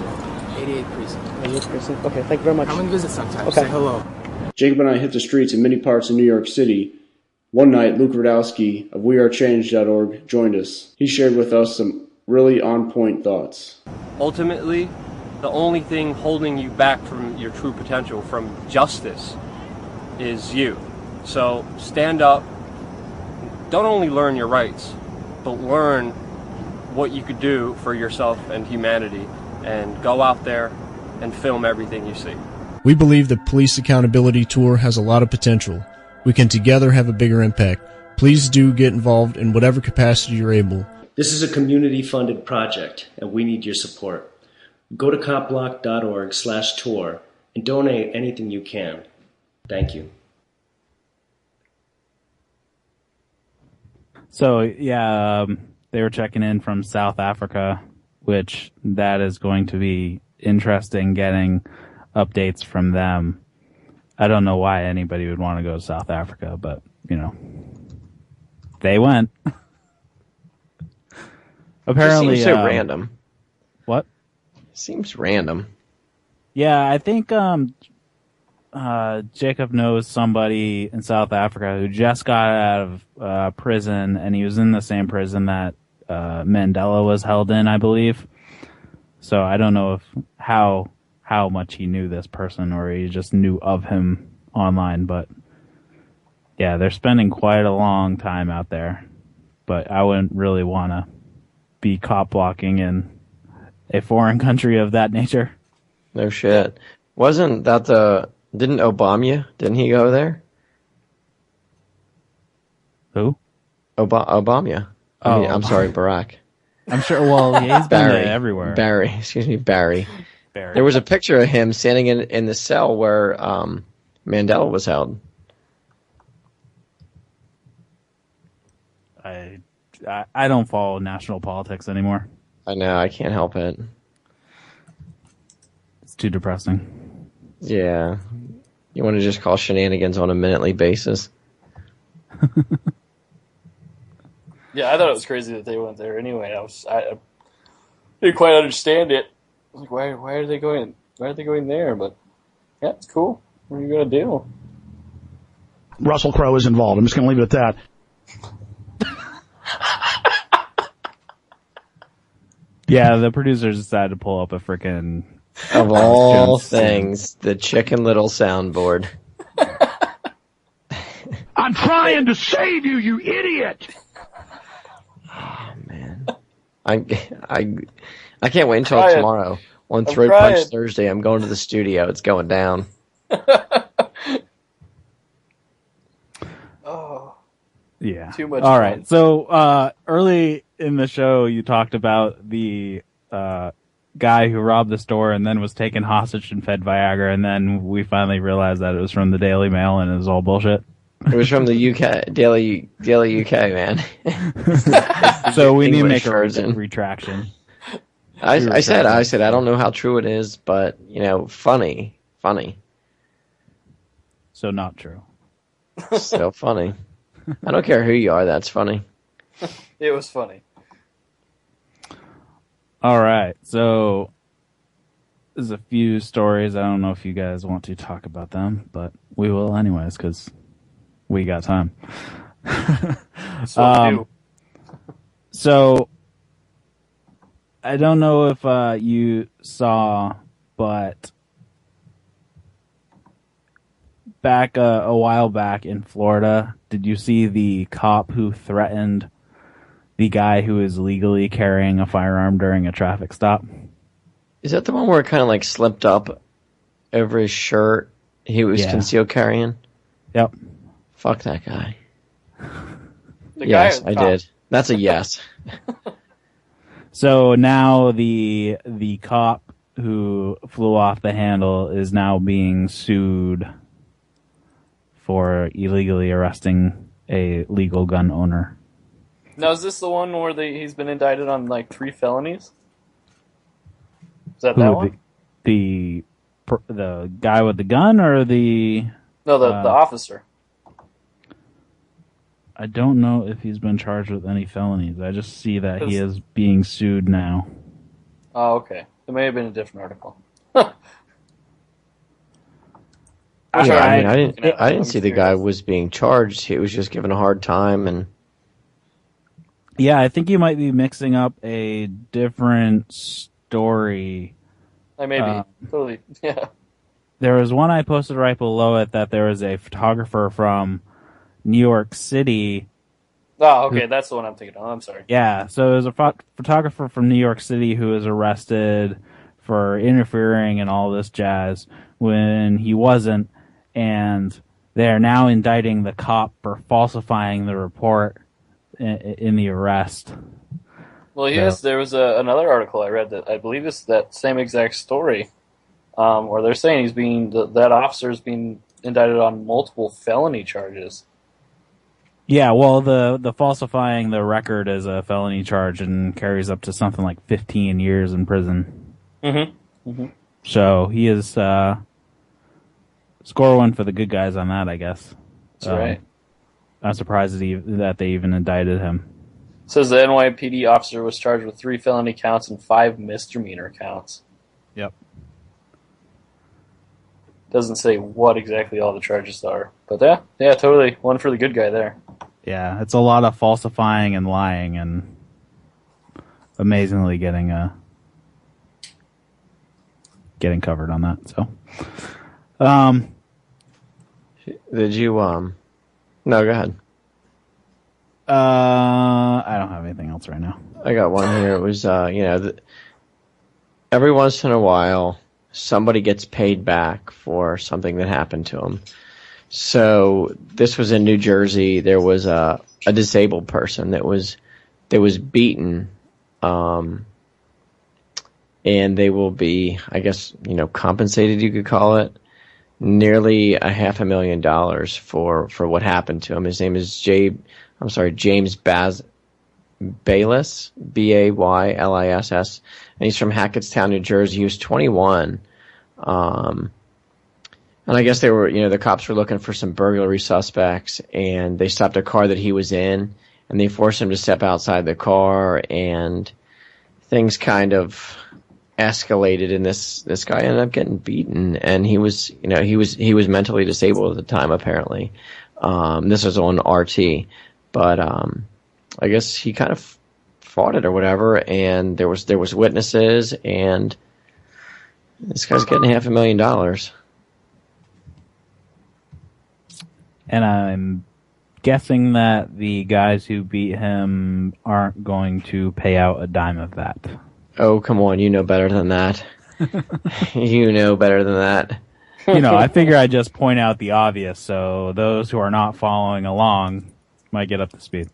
88 Precinct. 88 Precinct. Okay, thank you very much. Come and visit sometime. Okay. Say hello. Jacob and I hit the streets in many parts of New York City. One night, Luke Radowski of WeAreChange.org joined us. He shared with us some really on-point thoughts. Ultimately, the only thing holding you back from your true potential, from justice, is you. So stand up. Don't only learn your rights, but learn what you could do for yourself and humanity, and go out there and film everything you see. We believe the Police Accountability Tour has a lot of potential. We can together have a bigger impact. Please do get involved in whatever capacity you're able. This is a community-funded project, and we need your support. Go to copblock.org/tour and donate anything you can. Thank you. So, yeah, they were checking in from South Africa, which that is going to be interesting getting updates from them. I don't know why anybody would want to go to South Africa, but, you know, they went. Apparently, it seems so random. What? Seems random. Yeah, I think Jacob knows somebody in South Africa who just got out of prison, and he was in the same prison that Mandela was held in, I believe. So I don't know how how much he knew this person or he just knew of him online. But yeah, they're spending quite a long time out there. But I wouldn't really want to be cop blocking in a foreign country of that nature. No shit. Wasn't that didn't Obama, didn't he go there? Who? Obama. I'm sorry, Barack. I'm sure, well, he's been everywhere. Barry. There was a picture of him standing in the cell where Mandela was held. I don't follow national politics anymore. I know, I can't help it. It's too depressing. Yeah. You want to just call shenanigans on a minutely basis? Yeah, I thought it was crazy that they went there anyway. I didn't quite understand it. I was like, why are they going? Why are they going there? But yeah, it's cool. What are you gonna do? Russell Crowe is involved. I'm just gonna leave it at that. Yeah, the producers decided to pull up a frickin' of all things, the Chicken Little soundboard. I'm trying to save you, you idiot! Oh man, I can't wait until tomorrow. On Throat Punch Thursday, I'm going to the studio. It's going down. Oh, yeah. Too much. All fun. right. So early in the show, you talked about the guy who robbed the store and then was taken hostage and fed Viagra, and then we finally realized that it was from the Daily Mail and it was all bullshit. It was from the UK, Daily UK, man. So we need to English make a version. retraction. I said, I don't know how true it is, but, funny. So not true. So funny. I don't care who you are, that's funny. It was funny. All right. So there's a few stories. I don't know if you guys want to talk about them, but we will anyways, because we got time. So I don't know if you saw, but back a while back in Florida, did you see the cop who threatened the guy who is legally carrying a firearm during a traffic stop? Is that the one where it kind of like slipped up over his shirt? He was concealed carrying? Yep. Fuck that guy. Yes, I did. That's a yes. So now the cop who flew off the handle is now being sued for illegally arresting a legal gun owner. Now, is this the one where he's been indicted on like 3 felonies? Is that one? The guy with the gun or the... No, the officer. I don't know if he's been charged with any felonies. I just see that he is being sued now. Oh, okay. It may have been a different article. I didn't see the guy was being charged. He was just given a hard time, and yeah, I think you might be mixing up a different story. I may be. Totally. Yeah. There was one I posted right below it that there was a photographer from New York City. Oh, okay. That's the one I'm thinking of. I'm sorry. Yeah. So there's a photographer from New York City who was arrested for interfering and all this jazz when he wasn't. And they're now indicting the cop for falsifying the report in the arrest. Well, yes, there was another article I read that I believe is that same exact story, where they're saying that officer's being indicted on multiple felony charges. Yeah, well, the falsifying the record is a felony charge and carries up to something like 15 years in prison. Mm-hmm. Mm-hmm. So he is score one for the good guys on that, I guess. That's right. I'm surprised that they even indicted him. It says the NYPD officer was charged with 3 felony counts and 5 misdemeanor counts. Yep. Doesn't say what exactly all the charges are. But yeah, totally. One for the good guy there. Yeah, it's a lot of falsifying and lying and amazingly getting getting covered on that. So, did you No, go ahead. I don't have anything else right now. I got one here. It was every once in a while somebody gets paid back for something that happened to them. So this was in New Jersey. There was a disabled person that was beaten, and they will be, I guess, compensated, you could call it, nearly $500,000 for what happened to him. His name is James Bayliss, Bayliss, and he's from Hackettstown, New Jersey. He was 21. And I guess they were, the cops were looking for some burglary suspects, and they stopped a car that he was in, and they forced him to step outside the car, and things kind of escalated, and this guy ended up getting beaten, and he was mentally disabled at the time, apparently. This was on RT, but I guess he kind of fought it or whatever, and there was witnesses, and this guy's getting $500,000. And I'm guessing that the guys who beat him aren't going to pay out a dime of that. Oh, come on, you know better than that. You know better than that. I figure I just point out the obvious, so those who are not following along might get up to speed.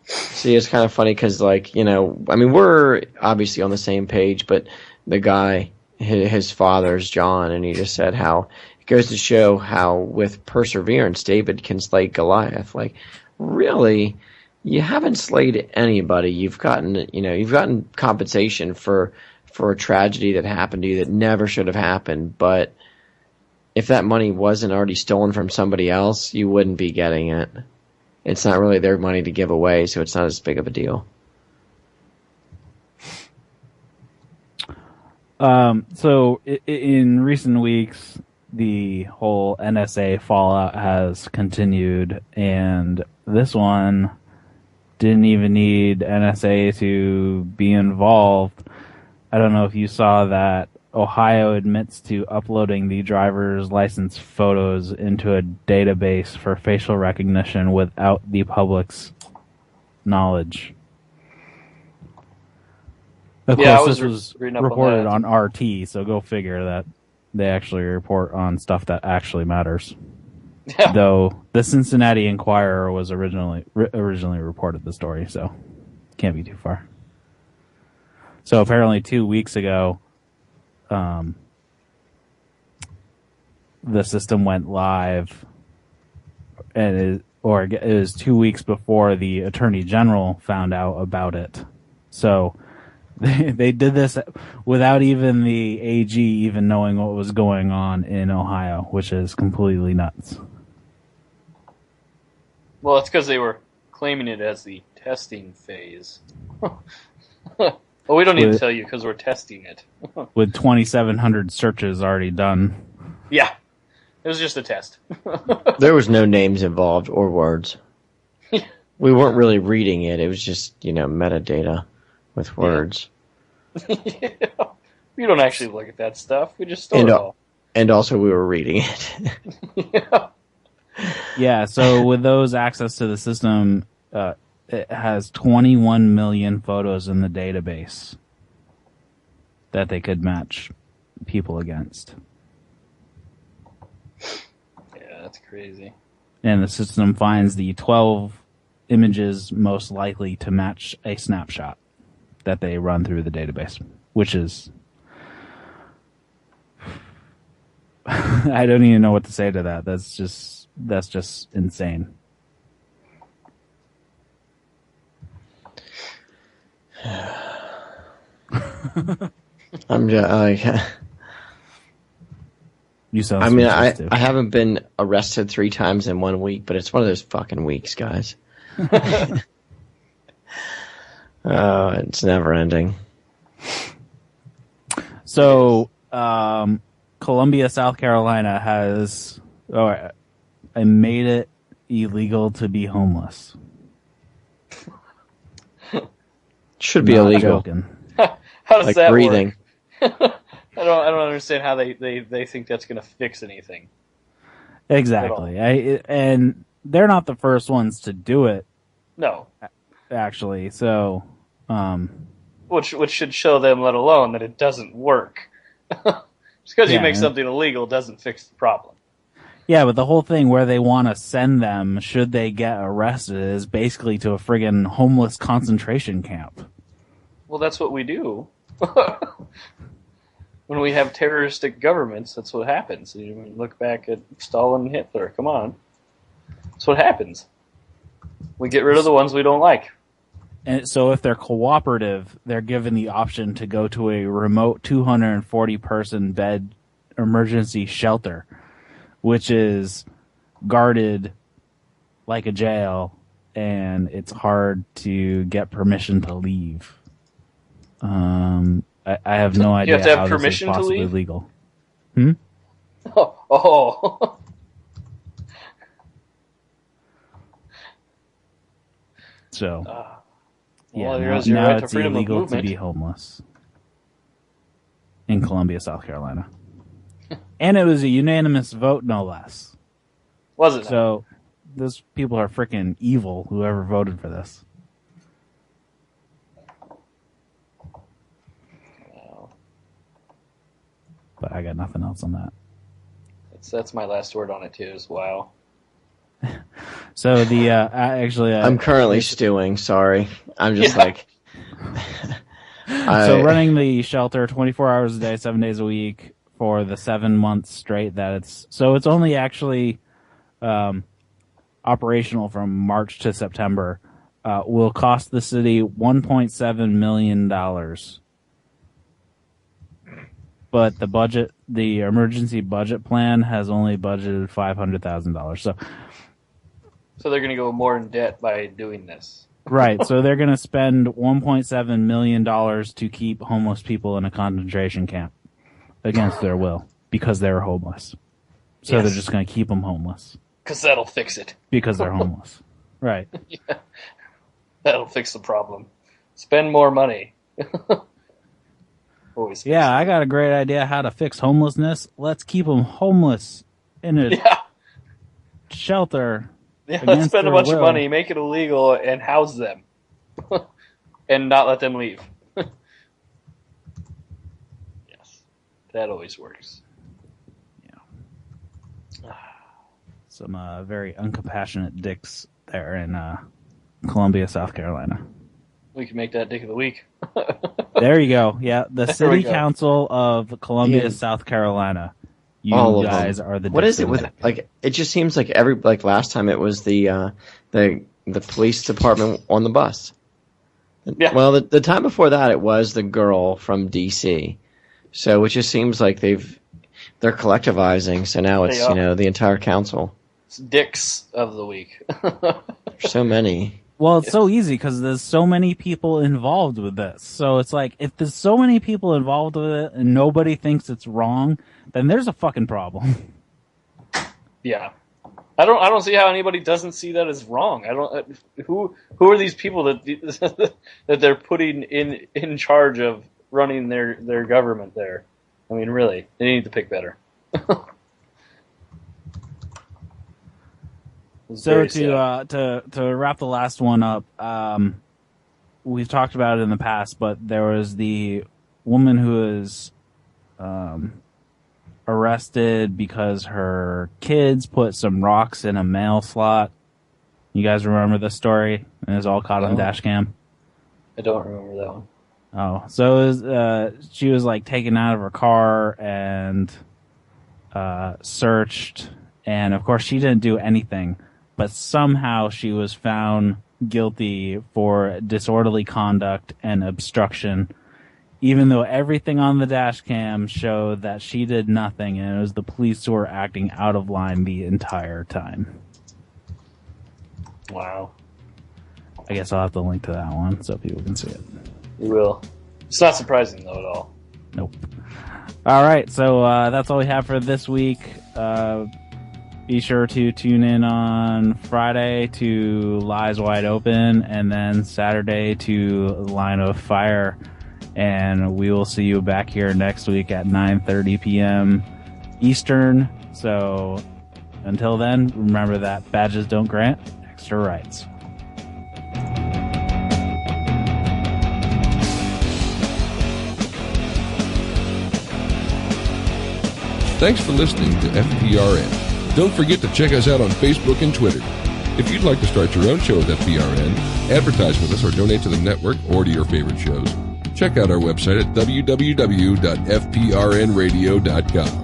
See, it's kind of funny because, we're obviously on the same page, but the guy, his father's John, and he just said how it goes to show how with perseverance David can slay Goliath. Like, really, you haven't slayed anybody. You've gotten compensation for a tragedy that happened to you that never should have happened. But if that money wasn't already stolen from somebody else, you wouldn't be getting it. It's not really their money to give away, so it's not as big of a deal. So in recent weeks, the whole NSA fallout has continued, and this one didn't even need NSA to be involved. I don't know if you saw that Ohio admits to uploading the driver's license photos into a database for facial recognition without the public's knowledge. Of course, this was reported on RT, so go figure that they actually report on stuff that actually matters. Yeah. Though the Cincinnati Enquirer was originally reported the story, so can't be too far. So apparently 2 weeks ago, the system went live, and it was 2 weeks before the Attorney General found out about it. So they did this without even the AG even knowing what was going on in Ohio, which is completely nuts. Well, it's because they were claiming it as the testing phase. Well, we don't need to tell you because we're testing it. With 2,700 searches already done. Yeah. It was just a test. There was no names involved or words. We weren't really reading it. It was just, metadata with words. Yeah. We don't actually look at that stuff. We just store it all. And also we were reading it. Yeah. Yeah, so with those access to the system, it has 21 million photos in the database that they could match people against. Yeah, that's crazy. And the system finds the 12 images most likely to match a snapshot that they run through the database, which is... I don't even know what to say to that. That's just insane. I'm just like... You sound I haven't been arrested 3 times in 1 week, but it's one of those fucking weeks, guys. Oh, it's never ending. So, Columbia, South Carolina has made it illegal to be homeless. Should be illegal. How does like that breathing. work? I don't understand how they think that's going to fix anything. Exactly. And they're not the first ones to do it, No. actually. So, Which should show them, let alone that it doesn't work. Just because you Yeah, make and- something illegal doesn't fix the problem. yeah, but the whole thing where they want to send them, should they get arrested, is basically to a friggin' homeless concentration camp. Well, that's what we do. When we have terroristic governments, that's what happens. You look back at Stalin and Hitler. Come on. That's what happens. We get rid of the ones we don't like. And so if they're cooperative, they're given the option to go to a remote 240-person bed emergency shelter, which is guarded like a jail, and it's hard to get permission to leave. I have no idea You have to have how permission this is to possibly leave? legal. Hmm? Oh. So, yeah, well, now, there's your now right to it's freedom of illegal to movement. be homeless in Columbia, South Carolina. And it was a unanimous vote, no less. Was it? So, those people are freaking evil, whoever voted for this. But I got nothing else on that. That's my last word on it too. Is wow. So the actually, I'm currently stewing. Sorry, I'm just like. So running the shelter 24 hours a day, 7 days a week for the 7 months straight that it's only actually operational from March to September. Will cost the city $1.7 million. But the emergency budget plan has only budgeted $500,000. So they're going to go more in debt by doing this. Right, so they're going to spend $1.7 million to keep homeless people in a concentration camp against their will because they're homeless. So they're just going to keep them homeless. Because that'll fix it. Because they're homeless. Right. Yeah. That'll fix the problem. Spend more money. Always. Yeah, I got a great idea how to fix homelessness. Let's keep them homeless in a shelter. Yeah, let's spend a bunch of will. money, make it illegal, and house them. And not let them leave. Yes. That always works. Some very uncompassionate dicks there in Columbia, South Carolina. We can make that dick of the week. There you go. Yeah, the There City we go. Council of Columbia, Yeah. South Carolina. You All of guys them. are the What dicks is it of with the- like? It just seems like last time it was the police department on the bus. Yeah. Well, the time before that it was the girl from DC. So it just seems like they're collectivizing. So now it's They are. the entire council. It's dicks of the week. There's so many. Well, it's so easy because there's so many people involved with this. So it's like, if there's so many people involved with it and nobody thinks it's wrong, then there's a fucking problem. Yeah. I don't see how anybody doesn't see that as wrong. I don't. Who are these people that that they're putting in charge of running their government there? I mean, really, they need to pick better. So to wrap the last one up, we've talked about it in the past, but there was the woman who was arrested because her kids put some rocks in a mail slot. You guys remember this story? And it was all caught on No. dash cam. I don't remember that one. Oh, so it was, she was like taken out of her car and searched, and of course she didn't do anything, but somehow she was found guilty for disorderly conduct and obstruction, even though everything on the dash cam showed that she did nothing, and it was the police who were acting out of line the entire time. Wow. I guess I'll have to link to that one so people can see it. You will. It's not surprising though at all. Nope. All right, so that's all we have for this week. Be sure to tune in on Friday to Lies Wide Open, and then Saturday to Line of Fire. And we will see you back here next week at 9:30 p.m. Eastern. So until then, remember that badges don't grant extra rights. Thanks for listening to FPRN. Don't forget to check us out on Facebook and Twitter. If you'd like to start your own show with FPRN, advertise with us, or donate to the network or to your favorite shows, check out our website at www.fprnradio.com.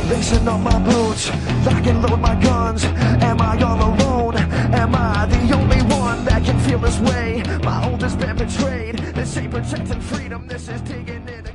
Lacing up my boots, lock and load my guns. Am I all alone? Am I the only one that can feel this way? My oldest been betrayed. This ain't protecting freedom, this is digging in.